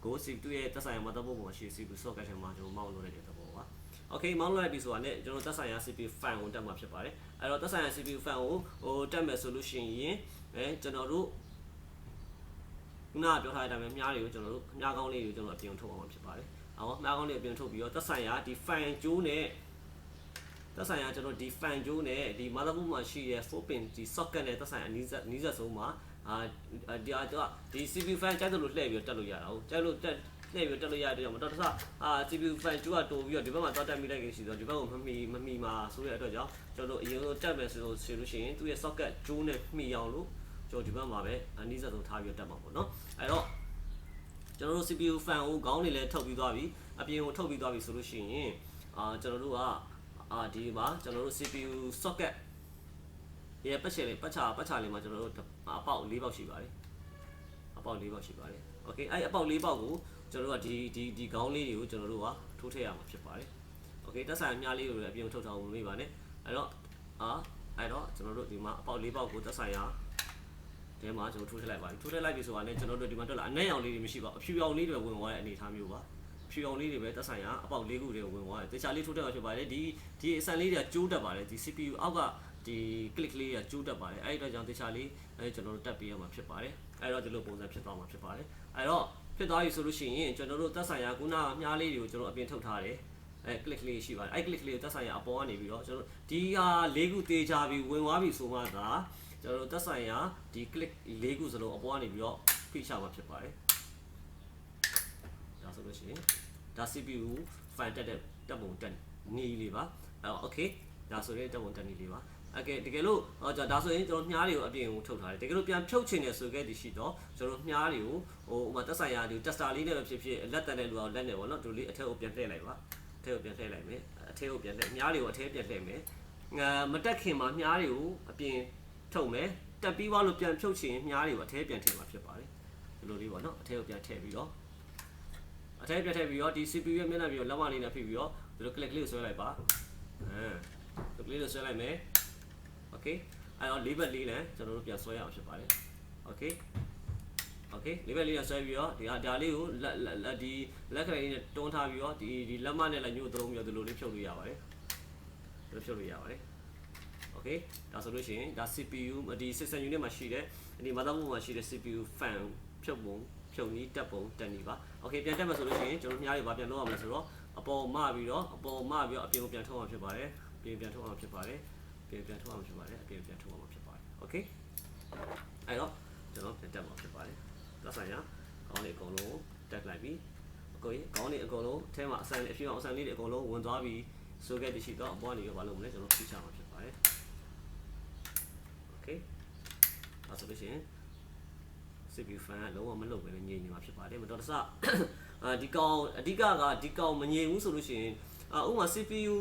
ကို CPU ရဲ့သက်ဆိုင်ရာ motherboard ပေါ်မှာရှိ CPU socket ထဲမှာကျွန်တော်မောင်းလို့ရတဲ့သဘောပါ okay မောင်းလို့ရပြီဆိုတာနဲ့ကျွန်တော်သက်ဆိုင်ရာ CPU fan ကိုတက်မှာဖြစ်ပါတယ်အဲ့တော့သက်ဆိုင်ရာ CPU fan ကိုတက်မယ်ဆိုလို့ရှိရင်ကျွန်တော်တို့ခုနပြောထားတဲ့အတိုင်းပဲမြားတွေကိုကျွန်တော်တို့မြားကောင်းလေးတွေကိုကျွန်တော်အပြင်ထုတ်အောင်မှာဖြစ်ပါတယ်အော်မြားကောင်းလေးအပြင်ထုတ်ပြီးတော့သက်ဆိုင်ရာဒီ fan ကျိုးနဲ့သက်ဆိုင်ရာကျွန်တော်ဒီ fan ကျိုးနဲ့ဒီ motherboard မှာရှိတဲ့ 4 pin ဒီ socket နဲ့သက်ဆိုင်ရာနီးစပ်ဆုံးမှာဒီ CPU fan ကြိုက်လို့လှည့်ပြီးတော့တက်လို့ရတာဟုတ်ကြိုက်လို့တက်လှည့်ပြီးတော့တက်လို့ရတဲ့ကြောင့်မတော်တဆCPU fan ကျိုးကတိုးပြီးတော့ဒီဘက်မှာသွားတက်မိလိုက်ရှိတော့ဒီဘက်ကိုမမီမှာဆိုတဲ့အတွက်ကြောင့်ကျွန်တော်တို့အရင်ဆုံးတက်မယ်ဆိုလို့ရှိရင်သူ့ရဲ့ socket ကျိုးနဲ့မှီအောင်လို့ကျွန်တော်ဒီဘက်မှာပဲအနည်းဆုံးထားပြီးတော့တက်မှာပေါ့နော်အဲ့တော့ကျွန်တော်တို့ CPU fan ကိုခေါင်းတွေလည်းထုတ်ပြီးသွားပြီအပြင်ကိုထုတ်ပြီးသွားပြီဆိုလို့ရှိရင်ကျွန်တော်တို့ကဒီမှာကျွန်တော်တို့ CPU socket ရဲ့ပတ်ချာလေးမှာကျွန်တော်တို့အပေါက်၄ပေါက်ရှိပါတယ်အပေါက်၄ပေါက်ရှိပါတယ်โอเคအဲ့အပေါက်၄ပေါက်ကိုကျွန်တော်တို့ကဒီခေါင်းလေးတွေကိုကျွန်တော်တို့ကထိုးထည့်ရမှာဖြစ်ပါတယ်โอเคတက်ဆိုင်မြားလေးကိုလည်းအပြင်ထုတ်ထားအောင်မေးပါနဲ့အဲ့တော့ကျွန်တော်တို့ဒီမှာအပေါက်၄ပေါက်ကိုတက်ဆိုင်ရထဲမှာကျွန်တော်ထိုးထည့်လိုက်ပါပြီထိုးထည့်လိုက်ပြီဆိုတာနဲ့ကျွန်တော်တို့ဒီမှာတွေ့လာအနက်ရောင်လေးတွေမရှိပါဘူးအဖြူရောင်လေးတွေဝင်သွားတဲ့အနေအထားမျိုးပါဖြူရောင်လေးတွေပဲတက်ဆိုင်ရအပေါက်၄ခုတွေဝင်သွားတယ်တခြားလေးထိုးထည့်မှာဖြစ်ပါတယ်ဒီအစံလေးတွေကကျိုးတက်ပါတယ်ဒီ CPU အောက်ကဒီ click လေးကကျိုးတက်ပါတယ်အဲ့ဒီတော့ကြောင့်တခြားလေးကျွန်တော်တို့တက်ပေးရမှာဖြစ်ပါတယ်အဲ့တော့ဒီလိုပုံစံဖြစ်သွားမှာဖြစ်ပါတယ်အဲ့တော့ဖြစ်သွားပြီဆိုလို့ရှိရင်ကျွန်တော်တို့တက်ဆိုင်ရခုနမြားလေးတွေကိုကျွန်တော်အပြင်ထုတ်ထားတယ်click လေးရှိပါတယ်အဲ့ click လေးကိုတက်ဆိုင်ရအပေါ်ကနေပြီးတော့ကျွန်တော်ဒီဟာ၄ခုတေးချပြီးဝင်သွားပြီဆိုမှသာကျွန်တော်တို့သက်ဆိုင်ရာဒီ click ၄ခုစလုံးအပေါ်ကနေပြီးတော့ဖိချမှာဖြစ်ပါတယ်ဒါဆိုလို့ရှိရင်ဒါ CPU fan တက်ပုံတက်နေလေးပါအဲ့တော့ okay ဒါဆိုရင်တက်ပုံတက်နေလေးပါokay တကယ်လို့ဒါဆိုရင်ကျွန်တော်မြားတွေကိုအပြင်ကိုထုတ်ထားတယ်တကယ်လို့ပြန်ဖြုတ်ချင်တယ်ဆိုခဲ့ဒီရှိတော့ကျွန်တော်မြားတွေကိုဥမာသက်ဆိုင်ရာဒီ tester လေးနဲ့ပဲဖြစ်ဖြစ်လက်တန်တဲ့လူအောင်လက်နဲ့ပေါ့နော်ဒီလေးအထက်ကိုပြန်ထည့်လိုက်ပါအထက်ကိုပြန်ထည့်လိုက်မယ်အထက်ကိုပြန်ထည့်မြားတွေကိုအထက်ပြန်ထည့်မယ်မတက်ခင်မှာမြားတွေကိုအပြင်ထုတ်မယ်တက်ပြီးသွားလို့ပြန်ဖြုတ်ချင်မြားတွေကိုအထဲပြန်ထည့်မှာဖြစ်ပါတယ်ဒီလိုလေးပေါ့နော်အထဲကိုပြန်ထည့်ပြီးတော့ဒီ CPU ရဲ့မျက်နှာပြီးတော့လက်မလေးနဲ့ဖိပြီးတော့ဒီလို click လေးကိုဆွဲလိုက်ပါဒီ click လေးကိုဆွဲလိုက်မယ် okay အဲ့တော့လေးဘက်လေးနဲ့ကျွန်တော်တို့ပြန်ဆွဲရအောင်ဖြစ်ပါတယ် okay လေးဘက်လေးနဲ့ဆွဲပြီးတော့ဒါလေးကိုဒီလက်ကလေးနဲ့တွန်းထားပြီးတော့ဒီလက်မနဲ့လည်းညှို့သုံးပြီးတော့ဒီလိုလေးဖြုတ်လို့ရပါတယ်ဒီလိုဖြုတ်လို့ရပါတယ်okay ဒါဆိုလို့ရှိရင်ဒါ CPU ဒီ system unit မှာရှိတဲ့ဒီ motherboard မှာရှိတဲ့ CPU fan ဖြုတ်နည်းတက်ပုံတက်နည်းပါ okay ပြန်တက်မှာဆိုလို့ရှိရင်ကျွန်တော်မြားတွေပြန်လုပ်ရမှာဆိုတော့အပေါ်မပြီးတော့အပြင်ကိုပြန်ထုတ်အောင်ဖြစ်ပါတယ်ပြန်ထုတ်အောင်ဖြစ်ပါတယ်အပြင်ပြန်ထုတ်အောင်ဖြစ်ပါတယ် okay အဲ့တော့ကျွန်တော်ပြန်တက်မှာဖြစ်ပါတယ်လက်ဆိုင်ရခေါင်းလေးအကုန်လုံးတက်လိုက်ပြီအကိုကြီးခေါင်းလေးအကုန်လုံးအဲမှာအဖြူအောင်အဆန်လေးတွေအကုန်လုံးဝင်သွားပြီ socket တရှိတော့အပေါ်ကနေဘာလုပ်မလဲကျွန်တော်ဖိချမှာဖြစ်ပါတယ် okay ဒါဆိုလို့ရှိရင် CPU fan ကလုံးဝမလုပ်ဘဲနဲ့ငြိမ်နေမှာဖြစ်ပါတယ်မတော်တဆဒီကောင်အဓိကဒီကောင်မငြိမ်ဘူးဆိုလို့ရှိရင်ဥပမာ CPU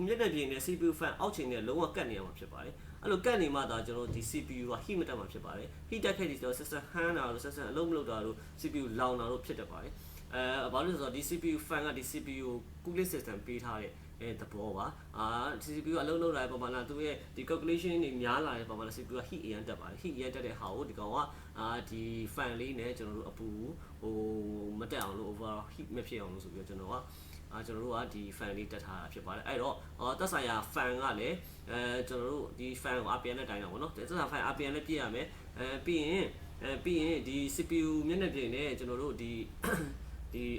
မျက်နှာပြင်နဲ့ CPU fan အောက်ချိန်နဲ့လုံးဝကတ်နေရမှာဖြစ်ပါတယ်အဲ့လိုကတ်နေမှဒါကျွန်တော်ဒီ CPU က heat မတက်မှာဖြစ်ပါတယ် heat တက်ခဲ့ဒီကျွန်တော် system ဟန်းတာလို့ system အလုံးမလုပ်တာလို့ CPU လောင်တာလို့ဖြစ်တတ်ပါတယ်ဘာလို့လဲဆိုတော့ဒီ CPU fan ကဒီ CPU cooling system ပေးထားတဲ့သဘောပါCPU အလုံးလုံးလာတဲ့ပုံမှန်လားသူရဲ့ဒီ calculation တွေများလာတဲ့ပုံမှန်လား CPU က heat အရင်တက်ပါတယ် heat အရင်တက်တဲ့ဟာကိုဒီကောင်ကဒီ fan လေးနဲ့ကျွန်တော်တို့အပူမတက်အောင်လို့ over heat မဖြစ်အောင်လို့ဆိုပြီးတော့ကျွန်တော်တို့ကဒီ fan လေးတက်ထားတာဖြစ်ပါတယ်အဲ့တော့သက်ဆိုင်ရာ fan ကလည်းကျွန်တော်တို့ဒီ fan ကို RPM နဲ့တိုင်းတာပေါ့နော်သက်ဆိုင်ရာ fan RPM နဲ့ပြည့်ရမယ်ပြီးရင်ဒီ CPU မျက်နှာပြင်နဲ့ကျွန်တော်တို့ဒီ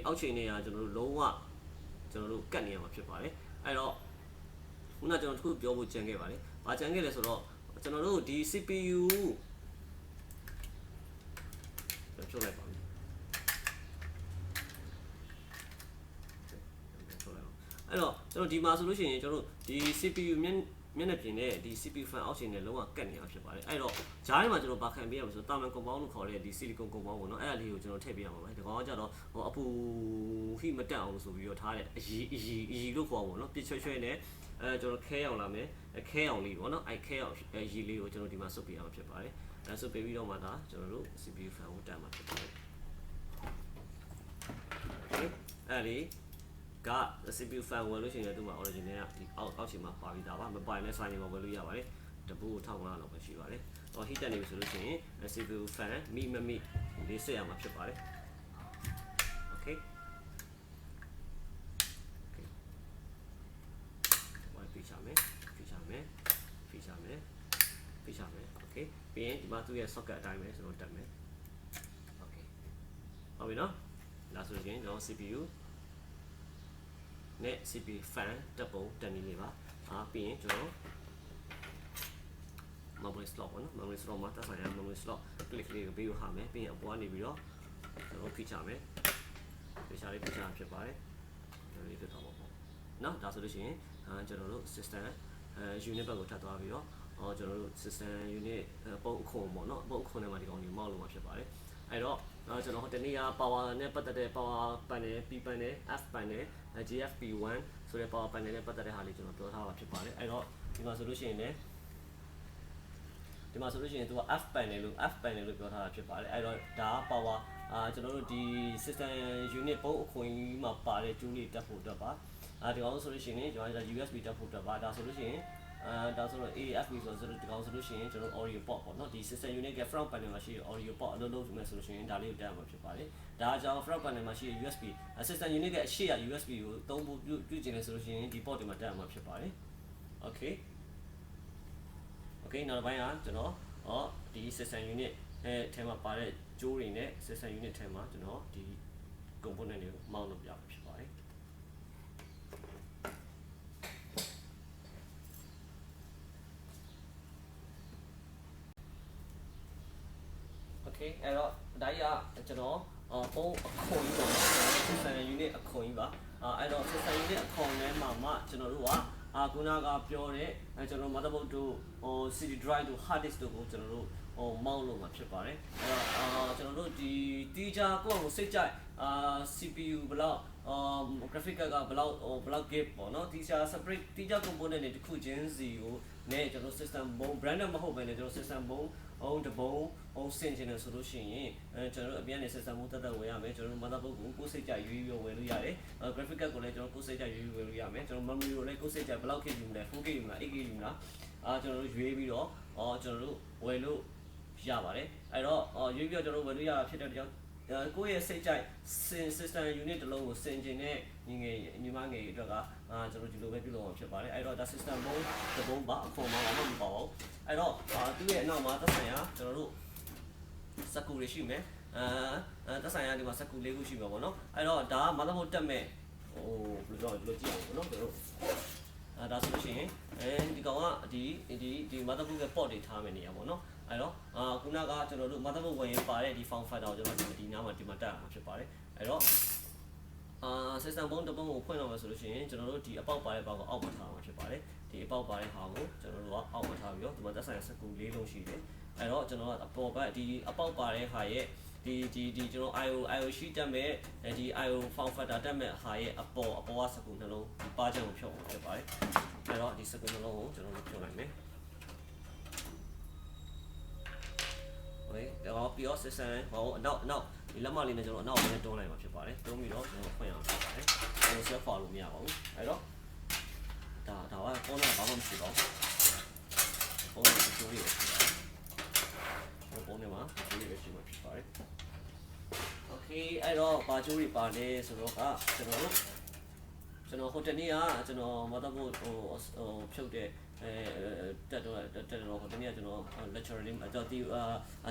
အောက်ချိန်တွေကကျွန်တော်တို့လုံးဝကျွန်တော်တို့ကတ်နေရမှာဖြစ်ပါတယ်အဲ့တော့ခုနကျွန်တော်တခုပြောဖို့ကြံခဲ့ပါတယ်။ဘာကြံခဲ့လဲဆိုတော့ကျွန်တော်တို့ဒီ CPU ဖြုတ်လိုက်ပါမယ်။အဲ့တော့ကျွန်တော်ဒီမှာဆိုလို့ရှိရင်ကျွန်တော်တို့ဒီ CPU မျက်နှာပြင်နဲ့ဒီ CPU fan အောက်ချိန်နဲ့လုံးဝကတ်နေရမှာဖြစ်ပါတယ်။အဲ့တော့ဂျားထဲမှာကျွန်တော်ဘာခံပေးရမလဲဆိုတော့တာမန် compound လို့ခေါ်တဲ့ဒီ silicon compound ပေါ့နော်။အဲ့ဒါလေးကိုကျွန်တော်ထည့်ပေးရမှာပါ။ဒီကောင်ကကြတော့အပူ heat မတက်အောင်ဆိုပြီးတော့ထားတဲ့အရီလို့ခေါ်ပါဘောနော်ပြစ်ချွဲနဲ့ကျွန်တော်ခဲအောင်လာမယ်ခဲအောင်လေးပေါ့နော်အဲ့ခဲအောင်ရီလေးကိုကျွန်တော်ဒီမှာစုပ်ပေးရမှာဖြစ်ပါတယ်အဲ့စုပ်ပေးပြီးတော့မှဒါကျွန်တော်တို့ CPU fan ကိုတက်မှာဖြစ်ပါတယ် okay အဲ့ဒီက CPU fan ဝယ်လို့ရှိရင်လည်းသူ့မှာ original ကဒီအောက်ချိန်မှာပါပြီးသားပါမပါရင်လည်းဆိုင်နေမှာဝယ်လို့ရပါတယ်တပူ1500လောက်ပဲရှိပါတယ်ဟို heat တက်နေပြီဆိုလို့ရှိရင် CPU fan မိလေးဆက်ရမှာဖြစ်ပါတယ် okayဖိချမယ် okay ပြီးရင်ဒီမှာသူ့ရဲ့ socket အတိုင်းပဲကျွန်တော်တက်မယ် okay ဟုတ်ပြီနော်ဒါဆိုရင်ကျွန်တော် CPU နဲ့ CPU fan တက်ပုံတက်နေလေးပါပြီးရင်ကျွန်တော် memory slot ပေါ့နော် memory slot မှာတက်ဆိုင်ရ memory slot click လေးကိုပေးရဟာမယ်ပြီးရင်အပေါ်ကနေပြီးတော့ကျွန်တော်ဖိချမယ်ဖိချဖြစ်ပါတယ်ဒါလေးဖြစ်တော့ပေါ့နော်ဒါဆိုလို့ရှိရင်ကျွန်တော်တို့ system unit ဘက်ကိုထပ်သွားပြီးတော့ကျွန်တော်တို့ system unit ပုံအခုံပေါ့နော်ပုံအခုံထဲမှာဒီကောင်ကြီးမောက်လို့မှာဖြစ်ပါတယ်အဲ့တော့ကျွန်တော်တနေ့က power နဲ့ပတ်သက်တဲ့ power panel P panel F panel GFP1 ဆိုတဲ့ power panel နဲ့ပတ်သက်တဲ့ဟာလေးကျွန်တော်ပြောထားတာဖြစ်ပါတယ်အဲ့တော့ဒီမှာဆိုလို့ရှိရင်လည်းသူက F panel လို့ပြောထားတာဖြစ်ပါတယ်အဲ့တော့ဒါက power ကျွန်တော်တို့ဒီ system unit ပုံအခုံကြီးမှာပါတဲ့ကျိုးလေးတက်ဖို့အတွက်ပါဒီကောင်ဆိုလို့ရှိရင်ကျွန်တော် USB တက်ဖို့အတွက်ပါဒါဆိုလို့ရှိရင်ဒါဆိုတော့ AFB ဆိုတော့ဒီကောင်ဆိုလို့ရှိရင်ကျွန်တော် audio port ပေါ့နော်ဒီ system unit က front panel မှာရှိတဲ့ audio port အလုပ်လုပ်မယ်ဆိုလို့ရှိရင်ဒါလေးကိုတက်မှာဖြစ်ပါတယ်ဒါကြောင့် front panel မှာရှိတဲ့ USB system unit ကအရှိရ USB ကိုသုံးဖို့ပြုကျင်နေဆိုလို့ရှိရင်ဒီ port တွေမှာတက်မှာဖြစ်ပါတယ် okay နောက်တစ်ပိုင်းကကျွန်တော်ဒီ system unit ထဲမှာပါတဲ့ကြိုးတွေနဲ့ system unit ထဲမှာကျွန်တော်ဒီ component တွေကို mount လုပ်ပြမှာဖြစ်ပါတယ်အဲ့တော့ဒါကြီးကကျွန်တော်ပုံအခုံကြီးပေါ့နော် system unit အခုံကြီးပါအဲ့တော့ system unit အခုံထဲမှာမှကျွန်တော်တို့ကခုနကပြောတဲ့ကျွန်တော် motherboard တို့CD drive တို့ hard disk တို့ကိုကျွန်တော်တို့mount လုပ်မှာဖြစ်ပါတယ်အဲ့တော့ကျွန်တော်တို့ဒီတီးခြားကိုယ့်ကိုစိတ်ကြိုက်CPU ဘလောက်graphic card ကဘလောက် gig ပေါ့နော်တီးခြား separate တီးခြား component တွေတစ်ခုချင်းစီကိုနဲ့ကျွန်တော် system ဘုံ branded မဟုတ်ဘဲနဲ့ကျွန်တော် system ဘုံတဘုံဆင်ကျင်တယ်ဆိုလို့ရှိရင်ကျွန်တော်တို့အပြင်နေ system ဘုံတက်ဝယ်ရမယ်ကျွန်တော်တို့ motherboard ကိုကိုယ်စိတ်ကြရွေးဝယ်လို့ရတယ် graphic card ကိုလည်းကျွန်တော်ကိုယ်စိတ်ကြရွေးဝယ်လို့ရမယ်ကျွန်တော် memory ကိုလည်းကိုယ်စိတ်ကြဘယ်လောက် KB ယူမလဲ 4KB ယူမလား 8KB ယူမလားကျွန်တော်တို့ရွေးပြီးတော့ကျွန်တော်တို့ဝယ်လို့ရပါတယ်အဲ့တော့ရွေးပြီးတော့ကျွန်တော်ဝယ်လို့ရတာဖြစ်တဲ့ကြောင့်ကိုယ့်ရဲ့စိတ်ကြိုက် system unit တစ်လုံးကိုဆင်ကျင်တဲ့ညီမငယ်အတွက်ကကျွန်တော်ဒီလိုပဲပြုလုပ်အောင်ဖြစ်ပါတယ်အဲ့တော့ဒါ system ဘုံတဘုံပါအခွန်မှာတော့မပေါ့ဘူးအဲ့တော့သူ့ရဲ့အနောက်မှာသက်ဆိုင်ရာကျွန်တော်တို့စကူတွေရှိမယ်သက်ဆိုင်ရာဒီမှာစကူ၄ခုရှိမှာပေါ့နော်အဲ့တော့ဒါက motherboard တက်မဲ့ဘယ်လိုပြောလဲဒီလိုကြည့်အောင်ပေါ့နော်ကျွန်တော်တို့ဒါဆိုလို့ရှိရင်ဒီကောင်ကဒီ motherboard ရဲ့ port တွေထားမယ့်နေရာပေါ့နော်အဲ့တော့ခုနကကျွန်တော်တို့ motherboard ဝင်ရင်ပါတဲ့ဒီ form factor ကိုကျွန်တော်ဒီနားမှာတက်ရမှာဖြစ်ပါတယ်အဲ့တော့ system ဘုံတစ်ပုံကိုဖွင့်တော့မယ်ဆိုလို့ရှိရင်ကျွန်တော်တို့ဒီအပေါက်ပါတဲ့ဘောက်ကိုအောက်မှာထားမှာဖြစ်ပါတယ်ဒီအပေါက်ပါတဲ့ဟာကိုကျွန်တော်တို့ကအောက်မှာထားပြီးတော့ဒီမှာသက်ဆိုင်ရာစကူ၄လုံးရှိတယ်အဲ့တော့ကျွန်တော်ကအပေါ်ဘက်ဒီအပေါက်ပါတဲ့ဟာရဲ့ဒီကျွန်တော် IO ရှိတက်မဲ့ဒီ IO form factor တက်မဲ့ဟာရဲ့အပေါ်ကစကူနှလုံးဒီပါချင်ကိုဖြုတ်အောင်ဖြစ်ပါတယ်အဲ့တော့ဒီစကူနှလုံးကိုကျွန်တော်တို့ဖြုတ်လိုက်မယ်โอเคတော့ပြီးတော့ system ဟောအနောက်ဒီလက်မလေးနဲ့ကျွန်တော်အနောက်ကိုတွန်းလိုက်မှာဖြစ်ပါတယ်တွန်းပြီးတော့ကျွန်တော်ဖွင့်အောင်ဖြစ်ပါတယ်ကျွန်တော် set file လို့မရပါဘူးအဲ့တော့ဒါကပုံနဲ့ဘာမှမရှိပါဘူးပုံနဲ့ကြိုးလေးပဲရှိပါတယ်ပုံနဲ့မှာကြိုးလေးပဲရှိမှာဖြစ်ပါတယ်โอเคအဲ့တော့ဘာကြိုးတွေပါလဲဆိုတော့ကကျွန်တော်ဟိုတနေ့ကကျွန်တော် motherboard ဟိုဖြုတ်တဲ့တက်တော့ဟိုတနေ့ကကျွန်တော် lecture လေးမှာတော့ဒီ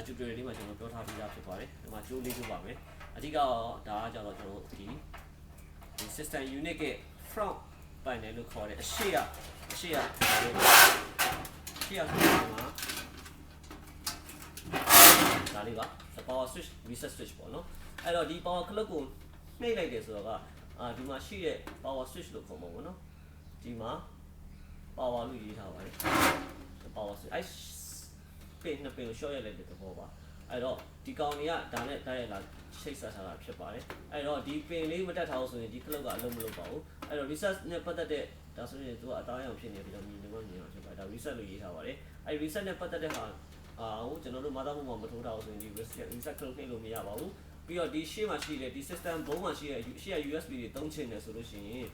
tutorial လေးမှာကျွန်တော်ပြောထားပြီးသားဖြစ်ပါတယ်ဒီမှာကြိုးလေးကြိုးပါမယ်အဓိကဒါကကြတော့ကျွန်တော်ဒီ system unit ရဲ့ front panel လို့ခေါ်တဲ့အရှေ့ကဒါလေးပါ power switch reset switch ပေါ့နော်အဲ့တော့ဒီ power clock ကိုနှိပ်လိုက်တယ်ဆိုတော့ကဒီမှာရှိတဲ့ power switch လို့ခေါ်မှာပေါ့နော်ဒီမှာ power လို့ရေးထားပါတယ် power switch အဲ့ပင်နှစ်ပင်ကို short ရိုက်လိုက်တဲ့သဘောပါအဲ့တော့ဒီကောင်တွေကဒါနဲ့တိုက်ရိုက်လာချိတ်ဆက်ထားတာဖြစ်ပါတယ်အဲ့တော့ဒီပင်လေးမတက်ထားလို့ဆိုရင်ဒီ clock ကအလုံးမလုပ်ပါဘူးအဲ့တော့ reset နဲ့ပတ်သက်တဲ့ဒါဆိုရင်သူကအသားအရောင်ဖြစ်နေပြီးတော့မြင်လို့ဖြစ်ပါတယ်ဒါ reset လို့ရေးထားပါတယ်အဲ့ reset နဲ့ပတ်သက်တဲ့ဟာဟိုကျွန်တော်တို့ motherboard မှာမထိုးထားအောင်ဆိုရင်ဒီ reset clock နှိပ်လို့မရပါဘူးပြီးတော့ဒီရှေ့မှာရှိတဲ့ဒီ system ဘုံမှာရှိတဲ့ရှေ့က USB တွေသုံးချင်တယ်ဆိုလို့ရှိရင်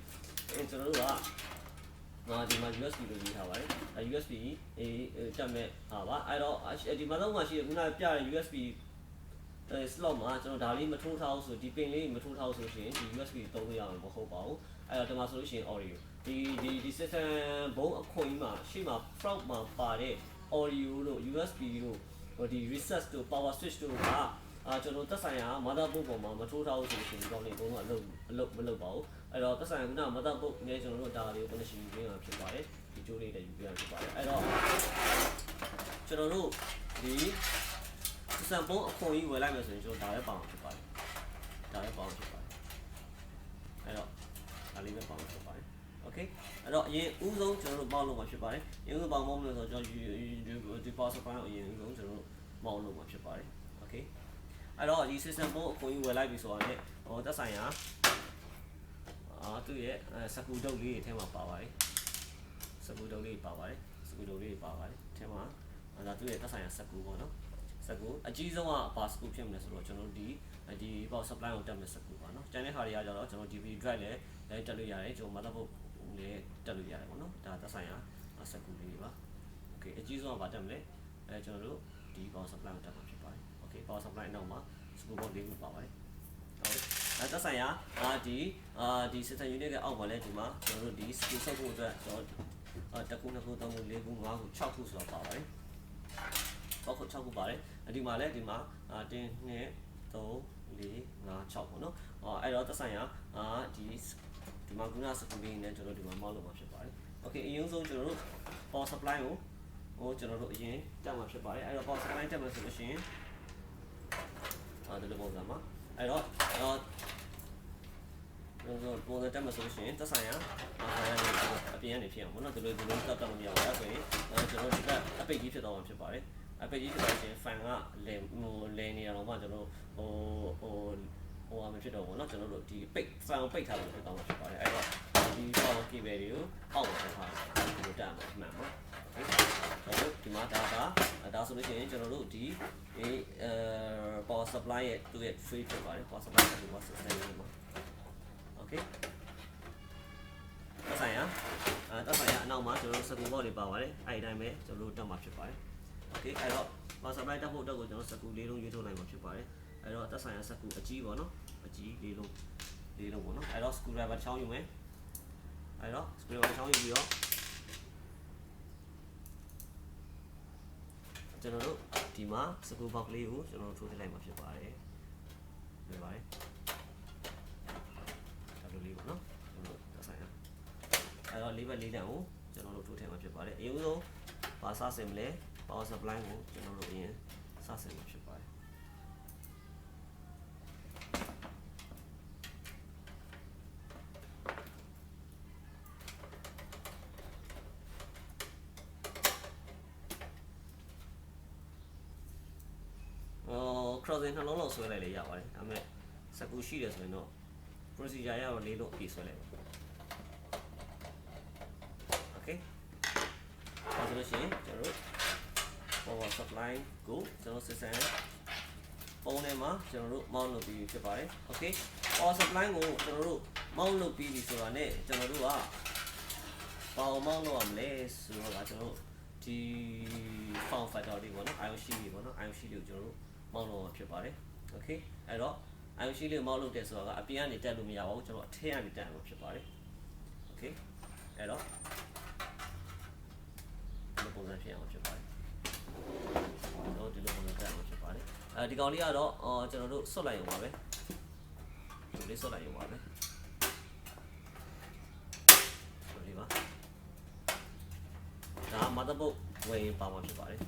ကျွန်တော်တို့ကဒီမှာ USB လို့ရေးထားပါတယ်။ USB တက်မဲ့ဟာပါအဲ့တော့ဒီမှာတော့မှရှိရခုနပြတဲ့ USB slot မှာကျွန်တော်ဒါလေးမထိုးထားအောင်ဆိုဒီပင်လေးမထိုးထားအောင်ဆိုရှင်ဒီ USB သုံးလို့ရမှာမဟုတ်ပါဘူး။အဲ့တော့ဒီမှာဆိုလို့ရှိရင် audio ဒီ system ဘုံအခွင့်အရေးမှာရှေ့မှာ front မှာပါတဲ့ audio တို့ USB တို့ဒီ reset တို့ power switch တို့ကကျွန်တော်သက်ဆိုင်ရာ motherboard ပေါ်မှာမထိုးထားဘူးဆိုရှင်ဒီကောင်လေးဘုံကအလုပ်မလုပ်ပါဘူးအဲ့တော့သက်ဆိုင်ရာက motherboard နဲ့ကျွန်တော်တို့ဒါလေးကို connection ယူပေးမှာဖြစ်ပါတယ်ဒီကြိုးလေးနဲ့ယူပေးရဖြစ်ပါတယ်အဲ့တော့ကျွန်တော်တို့ဒီ system ဘုံအခွင့်အရေးဝယ်လိုက်မယ်ဆိုရင်ကျွန်တော်ဒါပဲပါအောင်ဖြစ်ပါတယ်အဲ့တော့ဒါလေးပဲပါအောင်ဖြစ်ပါတယ်โอเคအဲ့တော့အရင်ဦးဆုံးကျွန်တော်တို့ပေါက်လို့မှာဖြစ်ပါတယ်အရင်ဦးဆုံးပေါက်လို့ဆိုတော့ကျွန်တော်ဒီ power supply ကိုအရင်ဦးဆုံးကျွန်တော်တို့ပေါက်လို့မှာဖြစ်ပါတယ်โอเคအဲ့တော့ဒီ system ဘုံအခွင့်အရေးဝယ်လိုက်ပြီဆိုတော့လည်းဟိုသက်ဆိုင်ရာသူ့ရဲ့စကူတုပ်လေးတွေထဲမှာပါပါတယ်စကူတုပ်လေးပါပါတယ်ထဲမှာဒါသူ့ရဲ့သက်ဆိုင်ရာစကူပေါ့နော်စကူအကြီးဆုံးကဘာစကူဖြစ်မလဲဆိုတော့ကျွန်တော်တို့ဒီ power supply ကိုတက်မဲ့စကူပါနော်ကျန်တဲ့ဟာတွေကကြတော့ကျွန်တော် DV drive လည်းတက်လို့ရတယ်ကျွန်တော် motherboard လည်းတက်လို့ရတယ်ပေါ့နော်ဒါသက်ဆိုင်ရာစကူလေးပါ okay အကြီးဆုံးကဘာတက်မလဲကျွန်တော်တို့ဒီ power supply ကိုတက်မှာဖြစ်ပါတယ် okay power supply နောက်မှာစကူဘော၄ခုပါပါတယ်ဟုတ်သက်ဆိုင်ရာဒီ system unit ရဲ့အောက်မှာလည်းဒီမှာကျွန်တော်တို့ဒီ skill ဆုပ်ဖို့အတွက်ကျွန်တော်တစ်ခုနှစ်ခုသုံးခုလေးခုငါးခု6ခုဆိုတော့ပါပါတယ်6ခုပါတယ်ဒီမှာလည်းဒီမှာ1 2 3 4 5 6ပေါ့နော်အဲ့တော့သက်ဆိုင်ရာဒီမှာခုနစကူလေးနဲ့ကျွန်တော်ဒီမှာမောက်လို့မှာဖြစ်ပါတယ် okay အရင်ဆုံးကျွန်တော်တို့ power supply ကိုကျွန်တော်တို့အရင်တက်မှာဖြစ်ပါတယ်အဲ့တော့ power supply တက်မှာဆိုလို့ရှိရင်ဒီလိုပုံစံမှာအဲ့တော့ပုံစံတက်မှာဆိုလို့ရှိရင်သက်ဆိုင်ရာအပြင်ကနေဖြစ်အောင်ပေါ့နော်ဒီလိုတက်လို့မရဘူးအဲ့ဆိုရင်ကျွန်တော်ဒီကအပိတ်ကြီးဖြစ်သွားမှာဖြစ်ပါတယ်အပိတ်ကြီးဖြစ်သွားရင် fan ကလဲနေရတော့မှကျွန်တော်ဟိုမဖြစ်တော့ဘူးเนาะကျွန်တော်တို့ဒီပိတ် fan ကိုပိတ်ထားလို့ဖြစ်သွားမှာဖြစ်ပါတယ်အဲ့တော့ဒီ power cable တွေကိုအောက်မှာထားဒီလိုတက်မှာမှန်ပါဒီမှာဒါဆိုလို့ရှိရင်ကျွန်တော်တို့ဒီpower supply ရဲ့သူ့ရဲ့ free ဖြစ်ပါတယ် power supply ကို system လေးမှာ okay သက်ဆိုင်ရာအနောက်မှာကျွန်တော်တို့စကူဘောက်တွေပါပါတယ်အဲ့ဒီတိုင်းပဲကျွန်တော်တို့တက်မှာဖြစ်ပါတယ် okay အဲ့တော့ power supply တက်ဖို့အတွက်ကိုကျွန်တော်စကူ၄လုံးရွေးထုတ်နိုင်မှာဖြစ်ပါတယ်အဲ့တော့သက်ဆိုင်ရာစကူအကြီးပေါ့နော်အကြီး၄လုံးပေါ့နော်အဲ့တော့ screwdriver ချောင်းယူမယ်အဲ့တော့ screwdriver ချောင်းယူပြီးတော့ကျွန်တော်တို့ဒီမှာစကူဘောက်လေးကိုကျွန်တော်တို့ထိုးထည့်လိုက်မှာဖြစ်ပါတယ်ပြပါတယ်ဒါလိုလေးပေါ့နော်ကျွန်တော်တို့ဆိုင်ရအဲ့တော့၄ဘက်၄တန်ကိုကျွန်တော်တို့ထိုးထည့်မှာဖြစ်ပါတယ်အရင်ဆုံးဘာစဆင်မလဲ power supply ကိုကျွန်တော်တို့အရင်စဆင်မှာဖြစ်ပါတယ် crossing နှလုံးလောက်ဆွဲလိုက်လေရပါတယ်ဒါပေမဲ့စကူရှိတယ်ဆိုရင်တော့ procedure ရတော့၄လုံးအပြည့်ဆွဲလိုက်ပါ okay ဒါဆိုလို့ရှိရင်ကျွန်တော်တို့ power supply ကိုကျွန်တော်စစ်စမ်းပုံထဲမှာကျွန်တော်တို့ mount လုပ်ပြီးဖြစ်ပါတယ် okay power supply ကိုကျွန်တော်တို့ mount လုပ်ပြီးပြီဆိုတာနဲ့ကျွန်တော်တို့က power mount လုပ်ရမလဲဆိုတော့ကျွန်တော်တို့ဒီ form factor တွေပေါ့နော် IOC တွေပေါ့နော် IOC တွေကိုကျွန်တော်တို့ mount လုပ်ရမှာဖြစ်ပါတယ် okay အဲ့တော့ IOC လေးကို mount လုပ်တယ်ဆိုတာကအပြင်ကနေတက်လို့မရပါဘူးကျွန်တော်အထက်ကနေတက်ရမှာဖြစ်ပါတယ် okay အဲ့တော့ဒီလိုပုံစံဖြစ်အောင်ဖြစ်ပါတယ်တော့ဒီလိုပုံစံတက်အောင်ဖြစ်ပါတယ်ဒီကောင်လေးကတော့ကျွန်တော်တို့ဆွတ်လိုက်ရုံပါပဲဒီလေးဆွတ်လိုက်ရုံပါပဲဒီပါဒါ motherboard ဝင်ပါမှာဖြစ်ပါတယ်ဒီ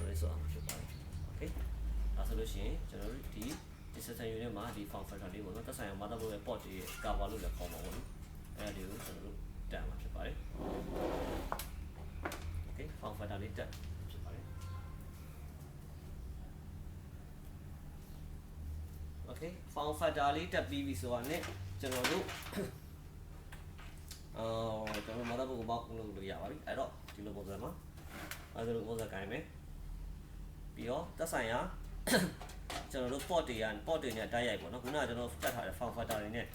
လေးဆွတ်အောင်ဖြစ်ပါတယ် okay ဒါဆိုလို့ရှိရင်ကျွန်တော်တို့ဒီ system unit မှာဒီ form factor လေးပေါ့နော်သက်ဆိုင်ရာ motherboard ရဲ့ port တွေရဲ့ cover လို့လည်းခေါ်မှာပေါ့နော်အဲ့ဒါတွေကိုကျွန်တော်တို့တက်မှာဖြစ်ပါတယ် okay form factor လေးတက်ဖြစ်ပါတယ် okay form factor လေးတက်ပြီးပြီဆိုတာနဲ့ကျွန်တော်တို့ကျွန်တော် motherboard ကိုပေါက်လုပ်လို့ရပါပြီအဲ့တော့ဒီလိုပုံစံမှာအဲ့ဒါလိုပုံစံကိုင်မယ်ပြီးတော့သက်ဆိုင်ရာကျွန်တော်တို့ port တွေနဲ့တိုက်ရိုက်ပေါ့နော်ခုနကကျွန်တော်တက်ထားတဲ့ form factor တွေနဲ့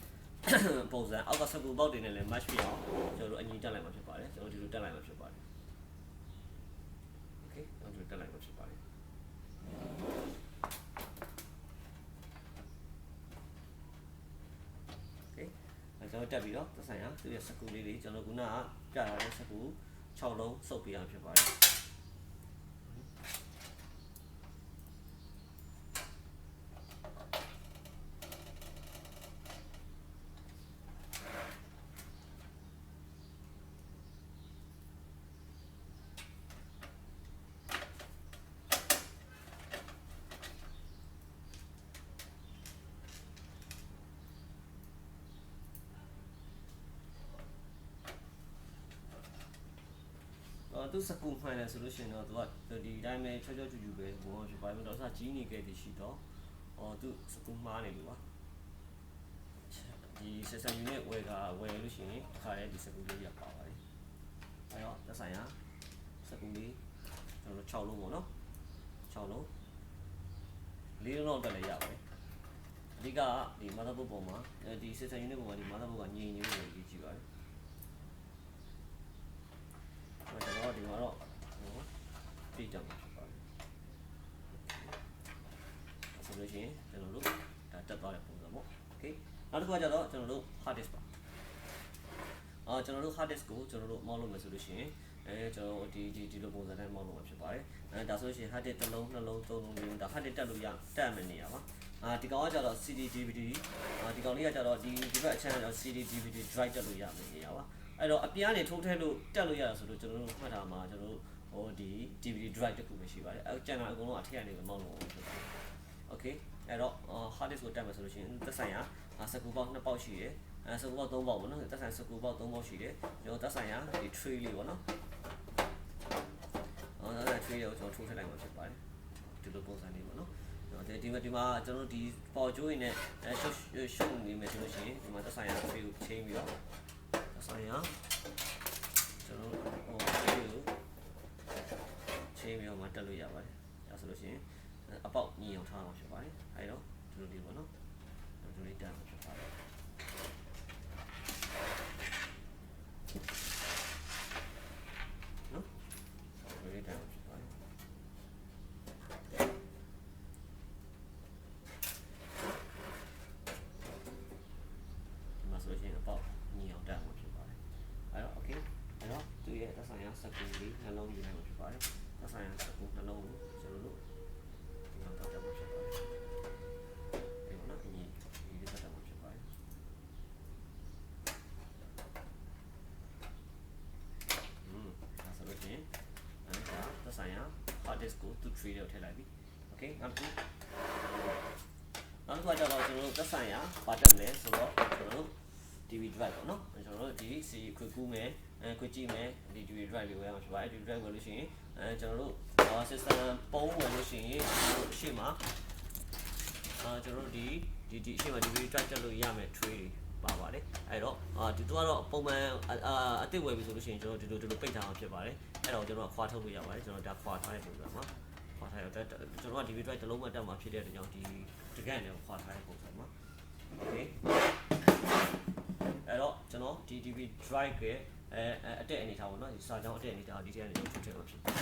ပုံစံအောက်ကစကူပေါက်တွေနဲ့လည်း match ပြအောင်ကျွန်တော်တို့အညီတက်လိုက်မှာဖြစ်ပါတယ်ကျွန်တော်ဒီလိုတက်လိုက်မှာဖြစ်ပါတယ် okay ကျွန်တော်ဒီလိုတက်လိုက်မှာဖြစ်ပါတယ် okay ကျွန်တော်တက်ပြီးတော့သက်ဆိုင်ရာသူ့ရဲ့စကူလေးတွေကျွန်တော်ခုနကပြထားတဲ့စကူ6လုံးစုပ်ပြအောင်ဖြစ်ပါတယ်သူစကူဖိုင်တယ်ဆိုလို့ရှိရင်တော့သူကဒီတိုင်းပဲချောချောချူချူပဲဘောဖြစ်ပါမယ်တော့စကြီးနေခဲ့တည်ရှိတော့သူစကူမှားနေလို့ပါဒီ system unit ဝယ်လို့ရှိရင်တစ်ခါတည်းဒီစကူလေးရပါပါတယ်အဲတော့သက်ဆိုင်ရာစကူလေးကျွန်တော်6လုံးပေါ့နော်6လုံး4လုံးတော့တက်လည်းရပါတယ်အဓိကဒီ motherboard ပေါ်မှာဒီ system unit ပေါ်မှာဒီ motherboard ကငြိမ်နေလို့ရေးကြည့်ပါတယ်ကျွန်တော်ဒီမှာတော့ပြီးကြမှာဖြစ်ပါတယ်ဆိုလို့ရှိရင်ကျွန်တော်တို့ဒါတက်သွားတဲ့ပုံစံပေါ့โอเคနောက်တစ်ခုကကျတော့ကျွန်တော်တို့ hard disk ပါကျွန်တော်တို့ hard disk ကိုကျွန်တော်တို့ mount လုပ်မယ်ဆိုလို့ရှိရင်ကျွန်တော်ဒီလိုပုံစံနဲ့ mount လုပ်မှာဖြစ်ပါတယ်ဒါဆိုလို့ရှိရင် hard disk တစ်လုံးနှလုံးသုံးလုံးလေးဒါ hard disk တက်လို့တက်မယ်နေရပါဒီကောင်ကကျတော့ CD DVD ဒီကောင်လေးကကျတော့ဒီဘက်အချမ်းကျတော့ CD DVD drive တက်လို့ရမယ်နေရပါအဲ့တော့အပြင်ကနေထိုးထည့်လို့တက်လို့ရတာဆိုလို့ကျွန်တော်တို့မှတ်ထားမှာကျွန်တော်တို့ဟိုဒီ DVD drive တစ်ခုပဲရှိပါတယ်အဲ့ကျန်တာအကုန်လုံးအထက်ကနေပဲမောင်းလို့ဖြစ်ပါတယ် okay အဲ့တော့ hard disk ကိုတက်မယ်ဆိုလို့ရှိရင်သက်ဆိုင်ရာစကူပေါက်2ပေါက်ရှိတယ်စကူပေါက်3ပေါက်ပေါ့နော်သက်ဆိုင်စကူပေါက်3ပေါက်ရှိတယ်ကျွန်တော်သက်ဆိုင်ရာဒီ tray လေးပေါ့နော်သက်ဆိုင် tray ကိုကျွန်တော်ထိုးထည့်လိုက်မှာဖြစ်ပါတယ်ဒီလိုပုံစံလေးပေါ့နော်ဒီမှာကျွန်တော်ဒီ power ကြိုးရင်းနဲ့ရှုပ်နေမယ်ဆိုလို့ရှိရင်ဒီမှာသက်ဆိုင်ရာ tray ကိုချိန်ပြီးတော့ဆိုင်ရာကျွန်တော်ချိန်ပြီးတော့မှတက်လို့ရပါတယ်ဒါဆိုလို့ရှိရင်အပေါက်ညီအောင်ထားမှာဖြစ်ပါတယ်အဲဒီတော့ဒီလိုလေးပေါ့နော်ဒီလိုလေးတက်မှာဖြစ်ပါတယ်နော်ဒီလိုလေးတက်မှာဖြစ်ပါတယ်ဒီမှာဆိုလို့ရှိရင်အပေါက်ညီအောင်တက်မှာဖြစ်ပါတယ်အဲ့တော့ okay အဲ့တော့သူ့ရဲ့သက်ဆိုင်ရာစကူလေးနှလုံးယူနိုင်မှာဖြစ်ပါတယ်သက်ဆိုင်ရာစကူနှလုံးကိုကျွန်တော်တို့ဒီမှာတောက်တက်မှာဖြစ်ပါတယ်ဒီမှာအညီဒီတက်မှာဖြစ်ပါတယ်ဒါဆိုလို့ရှိရင်အဲ့ဒါသက်ဆိုင်ရာ hard disk ကိုသူ့ tray ထဲထည့်လိုက်ပြီ okay နောက်တစ်ခါကျတော့ကျွန်တော်တို့သက်ဆိုင်ရာဘာတက်မလဲဆိုတော့ကျွန်တော်တို့ TV drive ပေါ့နော်ကျွန်တော်တို့ဒီ CD ခွေကူးမယ်ခွေကြည့်မယ်ဒီ TV drive လေးဝယ်အောင်ဖြစ်ပါတယ် TV drive ဝယ်လို့ရှိရင် ကျွန်တော်တို့ system ပုံးဝင်လို့ရှိရင်ရှေ့မှာကျွန်တော်တို့ဒီရှေ့မှာ DVD drive တက်လို့ရမယ် tray ပါပါတယ်အဲ့တော့ဒီကတော့ပုံမှန်အသစ်ဝယ်ပြီဆိုလို့ရှိရင်ကျွန်တော်ဒီလိုပိတ်ထားအောင်ဖြစ်ပါတယ်အဲ့တော့ကျွန်တော်ခွာထုတ်လို့ရပါတယ်ကျွန်တော်ဒါခွာထားတဲ့ပုံစံမှာခွာထားရတော့ကျွန်တော်က DVD drive တစ်လုံးမှတက်မှာဖြစ်တဲ့အတွက်ကြောင့်ဒီတကန့်နဲ့ခွာထားတဲ့ပုံစံမှာ okay အဲ့တော့ကျွန်တော်ဒီ DVD drive ရဲ့အတက်အနေထားပေါ့နော်ဒီစာကြောင်းအတက်အနေထားဒီထဲကနေထုတ်ထည့်မှာဖြစ်ပါတယ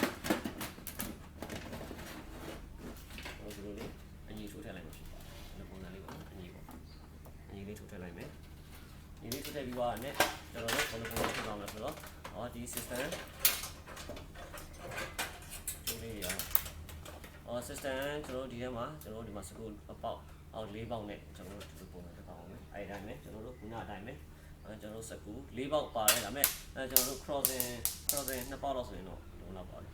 ်ဒီလိုလေးအညီထိုးထည့်လိုက်မှာဖြစ်ပါတယ်ဒီပုံစံလေးပေါ့နော်အညီလေးထိုးထည့်လိုက်မယ်ဒီလေးထိုးထည့်ပြီးသွားတယ်ကျွန်တော်တို့ဘယ်လိုပုံစံဖြစ်အောင်လဲဆိုတော့ဒီ system ဒီလေးရsystem ကျွန်တော်တို့ဒီထဲမှာကျွန်တော်တို့ဒီမှာစကူအပေါက်အောက်၄ပေါက်နဲ့ကျွန်တော်တို့ဒီလိုပုံစံတက်အောင်မယ်အဲ့ဒီတိုင်းပဲကျွန်တော်တို့ခုနအတိုင်းပဲကျွန်တော်တို့စကူ၄ပေါက်ပါတယ်ဒါပေမဲ့ကျွန်တော်တို့ crossing 2ပေါက်လောက်ဆိုရင်တော့လုံးလောက်ပါတယ်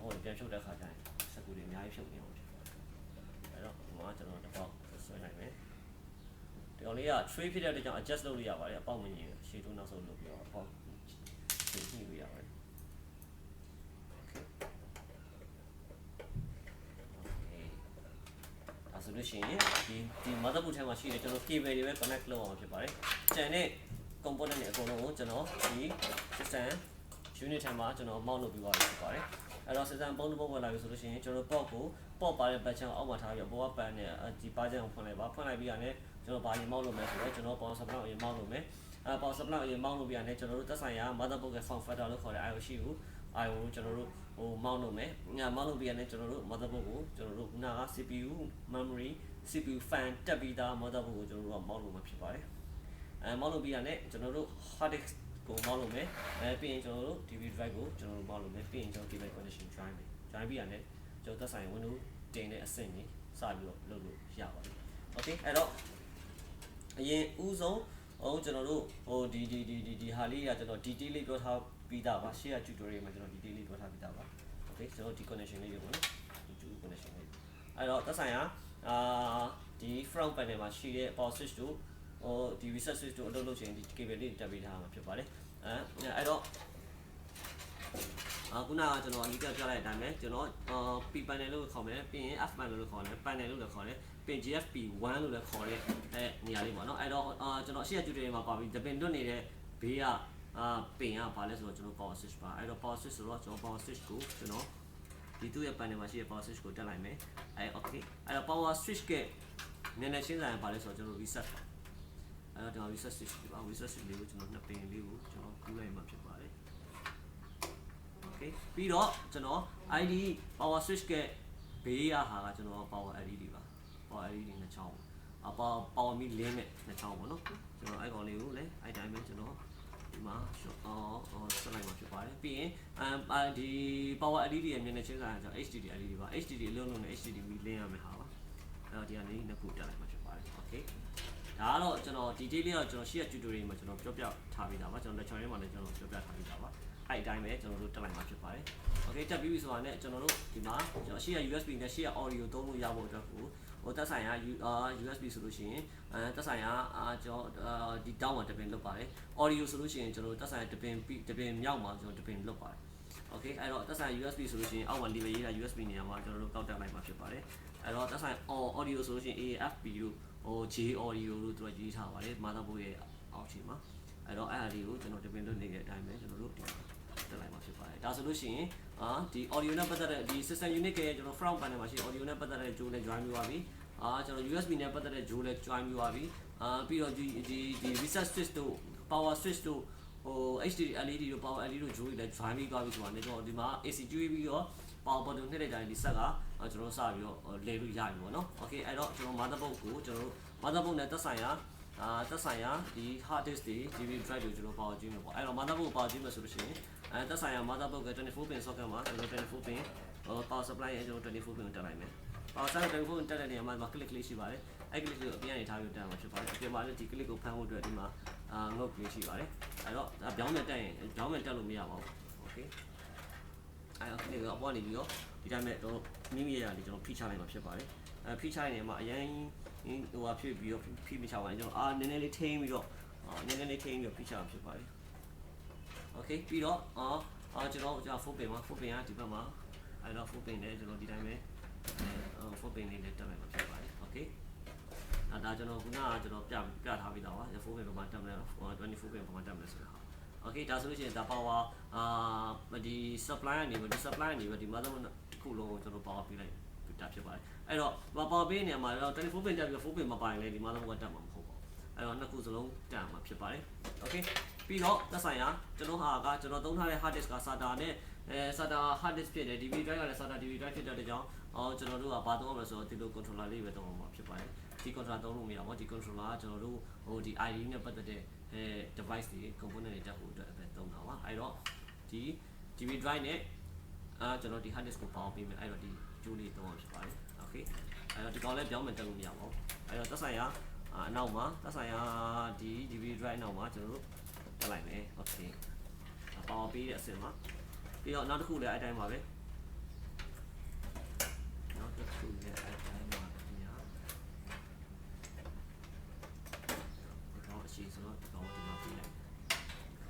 ဟိုပြန်ဖြုတ်တဲ့ခါကျရင်စကူတွေအများကြီးဖြုတ်နေအောင်ဖြစ်ပါတယ်အဲ့တော့ဒီမှာကျွန်တော်တစ်ပေါက်ဆွဲလိုက်မယ်ဒီကောင်လေးက tray ဖြစ်တဲ့အတွက်ကြောင့် adjust လုပ်လို့ရပါတယ်အပေါက်မငြိဘူးရှေ့တိုးနောက်ဆုတ်လုပ်ပြီးတော့အပေါက်ချိန်ကြည့်လို့ရပါတယ်ဆိုလို့ရှိရင်ဒီ motherboard ထဲမှာရှိတဲ့ကျွန်တော် cable တွေပဲ connect လုပ်အောင်ဖြစ်ပါတယ်။ကျန်တဲ့ component တွေအကုန်လုံးကိုကျွန်တော်ဒီ system unit ထဲမှာကျွန်တော် mount လုပ်ပြီးသွားပြီဖြစ်ပါတယ်။အဲ့တော့ system ပုံတစ်ပုံဝင်လာပြီဆိုလို့ရှိရင်ကျွန်တော် port ကို port ပါတဲ့ batch ကိုအောက်မှာထားပြီးတော့ power pan နဲ့ဒီ bar ချမ်းကိုဖွင့်လိုက်ပါဖွင့်လိုက်ပြီးရတဲ့ကျွန်တော်ဘာရင် mount လုပ်မယ်ဆိုတော့ကျွန်တော် power supply ကိုရင် mount လုပ်မယ်။ power supply ကိုရင် mount လုပ်ပြီးရတဲ့ကျွန်တော်တို့သက်ဆိုင်ရာ motherboard ရဲ့ form factor လို့ခေါ်တဲ့ I/O ရှိကို I/O ကျွန်တော်တို့mount လုပ်မယ်။ mount လုပ်ပြီးရတဲ့ကျွန်တော်တို့ motherboard ကိုကျွန်တော်တို့ခုနက CPU memory CPU fan တက်ပြီးသား motherboard ကိုကျွန်တော်တို့က mount လုပ်မှာဖြစ်ပါတယ်။mount လုပ်ပြီးရတဲ့ကျွန်တော်တို့ hard disk ကို mount လုပ်မယ်။ပြီးရင်ကျွန်တော်တို့ DVD drive ကိုကျွန်တော်တို့ mount လုပ်မယ်။ပြီးရင်ကျွန်တော် cable connection join မယ်။ join ပြီးရတဲ့ကျွန်တော်သက်ဆိုင် Windows တင်တဲ့အဆင့်ကြီးစပြီးတော့လုပ်လို့ရပါတယ်။ Okay အဲ့တော့အရင်ဦးဆုံးကျွန်တော်တို့ဒီဟာလေးကကျွန်တော် detail လေးပြောထားပြီးသားပါရှေ့က tutorial မှာကျွန်တော် detail လေးပြောထားပြီးသားပါ။ Okay ကျွန်တော်ဒီ connection လေးတွေပေါ့နော်။ဒီ connection လေးအဲ့တော့သက်ဆိုင်ရာဒီ front panel မှာရှိတဲ့ power switch တို့ဒီ reset switch တို့အလုပ်လုပ်ချင်ဒီ cable လေးတက်ပေးထားမှာဖြစ်ပါတယ်အဲ့တော့ခုနကကျွန်တော်အဓိကပြောလိုက်တဲ့အတိုင်းပဲကျွန်တော်P panel လို့ခေါ်မယ်ပြီးရင် F panel လို့ခေါ်တယ် panel လို့လည်းခေါ်တယ်ပြီးရင် GFP1 လို့လည်းခေါ်တဲ့နေရာလေးပေါ့နော်အဲ့တော့ကျွန်တော်အရှိရ tutorial မှာပါပြီးတပင်တွတ်နေတဲ့ဘေးကပင်ကဘာလဲဆိုတော့ကျွန်တော် power switch ပါအဲ့တော့ power switch ဆိုတော့ကျွန်တော် power switch ကိုကျွန်တော်ဒီသူ့ရဲ့ panel မှာရှိတဲ့ power switch ကိုတက်လိုက်မယ်okay အဲ့တော့ power switch ကနည်းနည်းရှင်းဆိုင်ပါလဲဆိုတော့ကျွန်တော် reset အဲ့တော့ကျွန်တော် reset switch ပါ reset switch လေးကိုကျွန်တော်နှစ်ပင်လေးကိုကျွန်တော်ကူးလိုက်မှဖြစ်ပါတယ် okay ပြီးတော့ကျွန်တော် ID power switch ကဘေးရဟာကကျွန်တော် power LED ပါ power LED နှစ်ချောင်းpower meter လေးနဲ့နှစ်ချောင်းပေါ့နော်ကျွန်တော်အဲ့ကောင်လေးကိုလည်းအဲ့တိုင်းပဲကျွန်တော်ဒီမှာဆက်လိုက်မှာဖြစ်ပါတယ်ပြီးရင်ဒီ power LED ရဲ့မျက်နှာချင်းဆိုင်ကကျွန်တော် HDD LED ပါ HDD အလုံးလုံးနဲ့ HDMI လင်းရမယ်ဟာပါအဲ့တော့ဒီကနေနှစ်ခုတက်လိုက်မှာဖြစ်ပါတယ် okay ဒါကတော့ကျွန်တော် detail လေးတော့ကျွန်တော်ရှေ့က tutorial မှာကျွန်တော်ပြောပြထားပြီးသားပါကျွန်တော် lecture ထဲမှာလည်းကျွန်တော်ပြောပြထားပြီးသားပါအဲ့အတိုင်းပဲကျွန်တော်တို့တက်လိုက်မှာဖြစ်ပါတယ် okay တက်ပြီးပြီဆိုတာနဲ့ကျွန်တော်တို့ဒီမှာကျွန်တော်ရှေ့က USB နဲ့ရှေ့က audio သုံးလို့ရဖို့အတွက်ကိုသက်ဆိုင်ရာ USB ဆိုလို့ရှိရင်သက်ဆိုင်ရာကျွန်တော်ဒီ down မှာတပင်လုပ်ပါတယ် audio ဆိုလို့ရှိရင်ကျွန်တော်သက်ဆိုင်ရာတပင်မြောက်မှာကျွန်တော်တပင်လုပ်ပါတယ် okay အဲ့တော့သက်ဆိုင်ရာ USB ဆိုလို့ရှိရင်အောက်မှာ level ရေးတာ USB နေရာမှာကျွန်တော်တို့ကောက်တက်လိုက်မှာဖြစ်ပါတယ်အဲ့တော့သက်ဆိုင် audio ဆိုလို့ရှိရင် AFP တို့J audio တို့သူကရေးထားပါတယ် motherboard ရဲ့အောက်ခြေမှာအဲ့တော့အဲ့အရာလေးကိုကျွန်တော်တပင်လုပ်နေတဲ့အတိုင်းပဲကျွန်တော်တို့တက်လိုက်မှာဖြစ်ပါတယ်ဒါဆိုလို့ရှိရင်ဒီ audio နဲ့ပတ်သက်တဲ့ဒီ system unit ရဲ့ကျွန်တော် front panel မှာရှိတဲ့ audio နဲ့ပတ်သက်တဲ့ jaw နဲ့ join ပြီးသွားပြီကျွန်တော် USB နဲ့ပတ်သက်တဲ့ jaw နဲ့ join ပြီးသွားပြီပြီးတော့ဒီ reset switch တို့ power switch တို့HDD LED တို့ power LED တို့ jaw တွေလည်း join ပြီးသွားပြီဆိုတာနဲ့ကျွန်တော်ဒီမှာ AC ကျွေးပြီးတော့ power button နှိပ်လိုက်တိုင်းဒီဆက်ကကျွန်တော်စပြီးတော့လဲလို့ရပြီပေါ့နော် okay အဲ့တော့ကျွန်တော် motherboard ကိုကျွန်တော် motherboard နဲ့သက်ဆိုင်ရာဒီ hard disk တွေ DVD drive တွေကျွန်တော် power ကျွေးမယ်ပေါ့အဲ့တော့ motherboard ကို power ကျွေးမယ်ဆိုလို့ရှိရင်သက်ဆိုင်ရာ motherboard က24 pin socket မှာကျွန်တော်24 pin power supply ရဲ့ကျွန်တော်24 pin ကိုတက်လိုက်မယ် power supply 24 pin တက်တဲ့နေရာမှာ click လေးရှိပါတယ်အဲ့ click ကိုအပြင်ကနေထားပြီးတက်မှာဖြစ်ပါတယ်အပြင်မှာလည်းဒီ click ကိုဖမ်းဖို့အတွက်ဒီမှာငုတ်ကလေးရှိပါတယ်အဲ့တော့ပြောင်းမဲ့တက်ရင်ပြောင်းမဲ့တက်လို့မရပါဘူး okay အဲ့တော့ click ကိုအပေါ်နေပြီးတော့ဒီတိုင်းမဲ့တော့မိမိရလေးကျွန်တော်ဖိချလိုက်မှာဖြစ်ပါတယ်ဖိချလိုက်နေမှာအရင်ဟိုဟာဖြစ်ပြီးတော့ဖိမချပါဘူးကျွန်တော်နည်းနည်းလေးထိန်းပြီးတော့ဖိချမှာဖြစ်ပါတယ် okay ပြီးတော့ ကျွန်တော်ကြာ4 pin မှာ4 pin ကဒီဘက်မှာအဲ့တော့4 pin နဲ့ကျွန်တော်ဒီတိုင်းပဲ4 pin လေးနဲ့တက်မယ်မှာဖြစ်ပါတယ် okay ဒါကျွန်တော်ခုနကကျွန်တော်ပြထားပြီးသားပါ4 pin မှာတက်မယ်24 pin မှာတက်မယ်ဆိုတာ okay ဒါဆိုလို့ရှိရင်ဒါ power ဒီ supply ကနေဒီ supply ကနေဒီ motherboard တစ်ခုလုံးကိုကျွန်တော် power ပေးလိုက်တာဖြစ်ပါတယ်အဲ့တော့ power ပေးနေမှာတော့24 pin တက်ပြီး4 pin မပိုင်လေဒီ motherboard ကတက်မှာမဟုတ်ပါဘူးအဲ့တော့နှစ်ခုစလုံးတက်မှာဖြစ်ပါတယ် okay ပြီးတော့သက်ဆိုင်ရာကျွန်တော်ဟာကကျွန်တော်သုံးထားတဲ့ hard disk က SATA နဲ့ SATA hard disk ဖြစ်တယ် DVD drive ကလည်း SATA DVD drive ဖြစ်တဲ့ကြောင့်ကျွန်တော်တို့ကဘာသုံးရမလဲဆိုတော့ဒီလို controller လေးပဲသုံးမှာဖြစ်ပါတယ်ဒီ controller သုံးလို့မရဘူးဒီ controller ကကျွန်တော်တို့ဒီ ID နဲ့ပတ်သက်တဲ့device တွေ component တွေတက်ဖို့အတွက်ပဲသုံးတာပါအဲ့တော့ဒီ DVD drive နဲ့ကျွန်တော်ဒီ hard disk ကိုပေါင်းပေးမယ်အဲ့တော့ဒီကျိုးလေးသုံးအောင်ဖြစ်ပါတယ် okay အဲ့တော့ဒီကောင်လည်းပြောင်းမယ်တက်လို့မရပါဘူးအဲ့တော့သက်ဆိုင်ရာအနောက်မှာသက်ဆိုင်ရာဒီ DVD drive နောက်မှာကျွန်တော်တို့တက်လိုက်မယ် okay ပေါင်းပေးတဲ့အဆင့်မှာပြီးတော့နောက်တစ်ခုလည်းအဲ့တိုင်းပါပဲနောက်တစ်ခုလည်းအဲ့တိုင်းပါညာဒီကောင်အရှိဆိုတော့ဒီကောင်ဒီမှာပေးလိုက်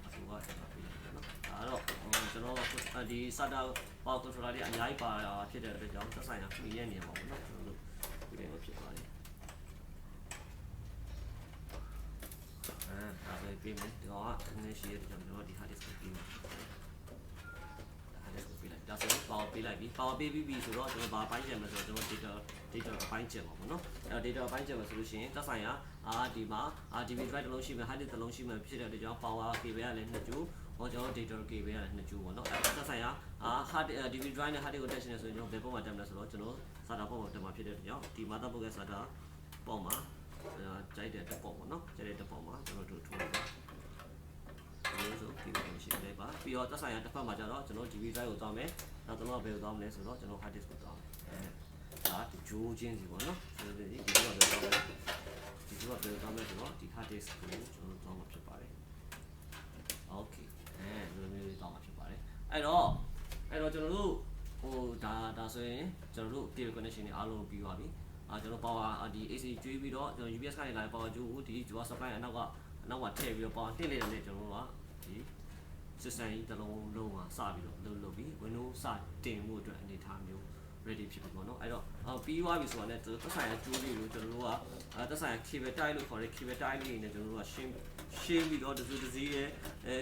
အခုကကျွန်တော်ပေးလိုက်နော်အဲ့တော့ကျွန်တော်ဒီ SATA power controller တွေအများကြီးပါဖြစ်တဲ့အတွက်ကြောင့်သက်ဆိုင်ရာခွင့်ရနေမှာပေါ့နော်ကျွန်တော်တို့ဒီလိုဖြစ်သွားတယ်ဒါပဲပေးမယ်ဒီကောင်ကနည်းရှိတဲ့ကြောင့်ကျွန်တော်ဒီ hard disk ကိုပေးမယ်ဒါဆို power ပေးလိုက်ပြီ power ပေးပြီးပြီဆိုတော့ကျွန်တော်ဘာပိုင်းချက်မလဲဆိုတော့ကျွန်တော် data အပိုင်းချက်ပါပေါ့နော်အဲ့တော့ data အပိုင်းချက်မှာဆိုလို့ရှိရင်သက်ဆိုင်ရာဒီမှာDV drive တစ်လုံးရှိမယ် hard disk တစ်လုံးရှိမယ်ဖြစ်တဲ့အတွက်ကြောင့် power cable ကလည်း2ကျိုးကျွန်တော် data cable ကလည်း2ကျိုးပေါ့နော်အဲ့တော့သက်ဆိုင်ရာhard DV drive နဲ့ hard disk ကိုတက်ရှင်နေဆိုရင်ကျွန်တော်ဘယ်ပုံမှာတက်မလဲဆိုတော့ကျွန်တော် SATA ပုံမှာတက်မှာဖြစ်တဲ့အတွက်ကြောင့်ဒီ motherboard ရဲ့ SATA ပုံမှာကြိုက်တဲ့တစ်ပုံပေါ့နော်ကြိုက်တဲ့တစ်ပုံမှာကျွန်တော်တို့ထိုးလိုက်ပါလို့ဆိုပြီးတော့ရှင်းလိုက်ပါပြီးတော့သက်ဆိုင်ရာတစ်ဖက်မှာကျတော့ကျွန်တော် DV drive ကိုတောင်းမယ်နောက်ကျွန်တော်ဘယ်ကိုတောင်းမလဲဆိုတော့ကျွန်တော် hard disk ကိုတောင်းမယ်ဒါဒီဂျိုးချင်းစီပေါ့နော်ဆိုတော့ဒီကဘယ်ကိုတောင်းမလဲဒီကဘယ်ကိုတောင်းမလဲဆိုတော့ဒီ hard disk ကိုကျွန်တော်တောင်းမှာဖြစ်ပါတယ် okay လိုမျိုးလေးတောင်းမှာဖြစ်ပါတယ်အဲ့တော့ကျွန်တော်တို့ဒါဆိုရင်ကျွန်တော်တို့ cable connection တွေအားလုံးပြီးသွားပြီကျွန်တော် power ဒီ AC ကျွေးပြီးတော့ကျွန်တော် UPS ကနေလာတဲ့ power ကျိုးကိုဒီ power supply အနောက်ကထည့်ပြီးတော့ power တင်လိုက်တဲ့ကျွန်တော်တို့ကဒီ system ကြီးတစ်လုံးလုံးမှာစပြီးတော့လုပ်ပြီး Windows စတင်ဖို့အတွက်အနေထားမျိုး ready ဖြစ်ပြီပေါ့နော်အဲ့တော့ပြီးသွားပြီဆိုတာနဲ့သက်ဆိုင်ရာကျိုးလေးကိုကျွန်တော်တို့ကသက်ဆိုင်ရာ cable tie လို့ခေါ်တဲ့ cable tie လေးနဲ့ကျွန်တော်တို့ကရှင်းပြီးတော့တစ်စုတစ်စည်းရဲ့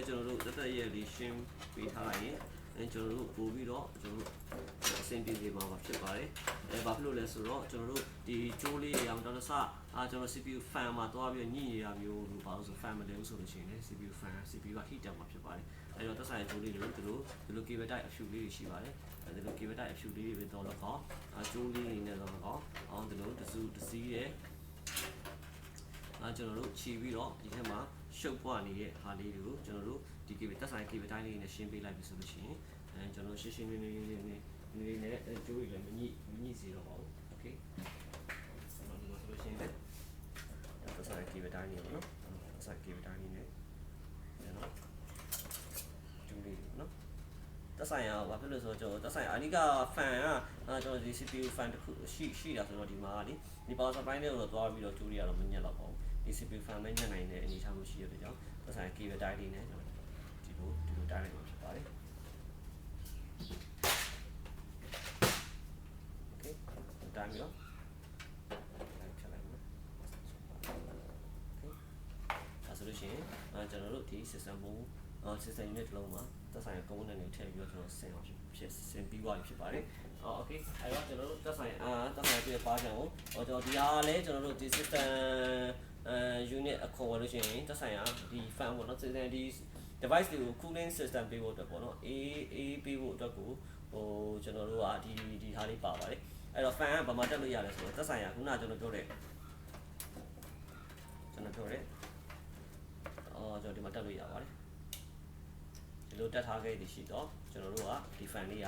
ကျွန်တော်တို့တက်ရဲ့လေးရှင်းပေးထားလိုက်ရင်ကျွန်တော်တို့ပို့ပြီးတော့ကျွန်တော်တို့အဆင်ပြေမှာဖြစ်ပါတယ်ဘာဖြစ်လို့လဲဆိုတော့ကျွန်တော်တို့ဒီကျိုးလေးရောင်တော်တော်စကျွန်တော် CPU fan မှာတွားပြီးညှိနေတာမျိုးလို့ပါလို့ဆို fan မလဲဘူးဆိုလို့ရှိရင်လည်း CPU fan CPU က heat တက်မှာဖြစ်ပါတယ်အဲ့တော့သက်ဆိုင်ရာကျိုးလေးတွေဒီလို cable tie အဖြူလေးတွေရှိပါတယ်ဒီလို cable tie အဖြူလေးတွေပဲတော့တော့ကောကျိုးလေးတွေနဲ့တော့ကောဒီလိုတစ်စုတစ်စည်းရဲ့ကျွန်တော်တို့ခြီးပြီးတော့ဒီထဲမှာရှုပ်ပွားနေတဲ့ဟာလေးတွေကိုကျွန်တော်တို့ဒီ cable သက်ဆိုင် cable tie လေးနဲ့ရှင်းပေးလိုက်ပြီဆိုလို့ရှိရင်ကျွန်တော်ရှင်းနေနဲ့ကျိုးတွေလည်းမညှိစေတော့ပါဘူး okay ကျွန်တော်ဒီမှာဆိုလို့ရှိရင်လည်းသက်ဆိုင် cable tie လေးပေါ့နော်သက်ဆိုင် cable tie လေးနဲ့ကျွန်တော်ကျိုးလေးနော်သက်ဆိုင်ရာဘာဖြစ်လို့ဆိုတော့ကျွန်တော်သက်ဆိုင်အနိက fan ကကျွန်တော်ဒီ CPU fan တစ်ခုရှိတာဆိုတော့ဒီမှာဒီ power supply နဲ့တော့သွားပြီးတော့ကျိုးတွေကတော့မညက်တော့ပါဘူးဒီ CPU fan နဲ့ညက်နိုင်တဲ့အနေအထားမျိုးရှိရတဲ့ကြောင့်သက်ဆိုင် cable tie လေးနဲ့ကျွန်တော်ဒီလိုတိုင်းလိုက်မှာဖြစ်ပါတယ် okay တိုင်းပြီးတော့တိုင်းဖြတ်လိုက်မှာ okay ဒါဆိုလို့ရှိရင်ကျွန်တော်တို့ဒီ system ပုံsystem unit တစ်လုံးမှာသက်ဆိုင်ရာ component တွေထည့်ပြီးတော့ကျွန်တော်ဆင်အောင်ဖြစ်ဆင်ပြီးသွားပြီဖြစ်ပါတယ်okay အဲ့တော့ကျွန်တော်တို့သက်ဆိုင်ပြပါကြအောင်ကျွန်တော်ဒီအားလဲကျွန်တော်တို့ဒီ system unit အခေါ်လို့ရှိရင်သက်ဆိုင်ရာဒီ fan ပေါ့နော် system ဒီ device တွေကို cooling system ပေးဖို့အတွက်ပေါ့နော်အေးပေးဖို့အတွက်ကိုကျွန်တော်တို့ကဒီဟာလေးပါပါတယ်အဲ့တော့ fan ကဘာမှတက်လို့ရလဲဆိုတော့သက်ဆိုင်ရာခုနကကျွန်တော်ပြောတဲ့ကျွန်တော်ဒီမှာတက်လို့ရပါတယ်ဒီလိုတက်ထားခဲ့သည်ရှိတော့ကျွန်တော်တို့ကဒီ fan လေးက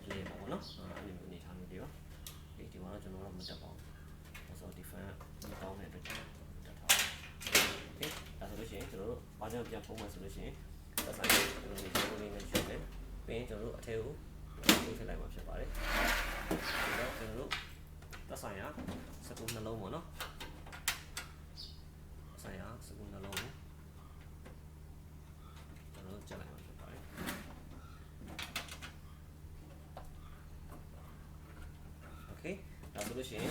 လေပါပေါ့နော်အဲ့ဒီအနေထားမျိုးလေးပါဒီမှာတော့ကျွန်တော်တို့မတက်ပါဘူးဆိုတော့ဒီ fan မကောင်းတဲ့အတွက်တက်ထားပါโอเคဒါဆိုလို့ရှိရင်ကျွန်တော်တို့ဘာကြောင့်ပြန်ဖုံးမှဆိုလို့ရှိရင်သက်ဆိုင်ကျွန်တော်တို့ဒီလိုလေးနဲ့ရှင်းတယ်ပြီးရင်ကျွန်တော်တို့အထက်ကိုထိုးထည့်လိုက်မှာဖြစ်ပါတယ်ဒါတော့ကျွန်တော်တို့သက်ဆိုင်ရာစကူနှလုံးပေါ့နော်ဆိုင်ရာစကူနှလုံးကိုကျွန်တော်တို့ကျလိုက်မှာဖြစ်ပါတယ် ဒါဆိုလို့ရှိရင်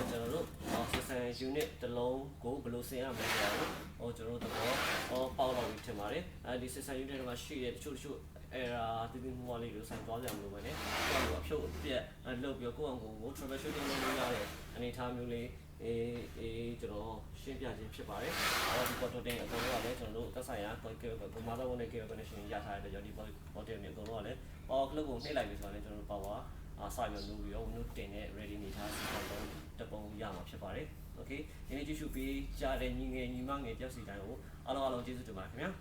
ကျွန်တော်တို့ system unit တစ်လုံးကိုဘယ်လိုဆင်ရမလဲဆိုတာကိုကျွန်တော်တို့တော့ပေါက်တော့ပြီးထင်ပါတယ်ဒီ system unit မှာရှိတဲ့တချို့ error တည်တည်မှုလေးတွေဆိုင်သွားကြမလို့ပဲねကျွန်တော်တို့အဖြုတ်အပြက်လုပ်ပြီးကိုယ့်အကူကို troubleshooting လုပ်လို့ရတဲ့အနေအထားမျိုးလေးကျွန်တော်ရှင်းပြခြင်းဖြစ်ပါတယ်ဒီ portal တင်အကုန်လုံးကလည်းကျွန်တော်တို့သက်ဆိုင်ရာကိုမာတော့နဲ့ cable connection ရထားတဲ့ကြောင့်ဒီ portal နဲ့အကုန်လုံးကလည်း power plug ကိုနှိပ်လိုက်ပြီဆိုတော့လည်းကျွန်တော်တို့ power စပြီးလို့ပြီးတော့ Windows 10နဲ့ ready နေထားစီပုံတစ်ပုံရမှာဖြစ်ပါတယ် okay ဒီနေ့ကြည့်ရှုပေးကြတဲ့ညီငယ်ညီမငယ်တယောက်စီတိုင်းကိုအားလုံးကျေးဇူးတင်ပါတယ်ခင်ဗျာ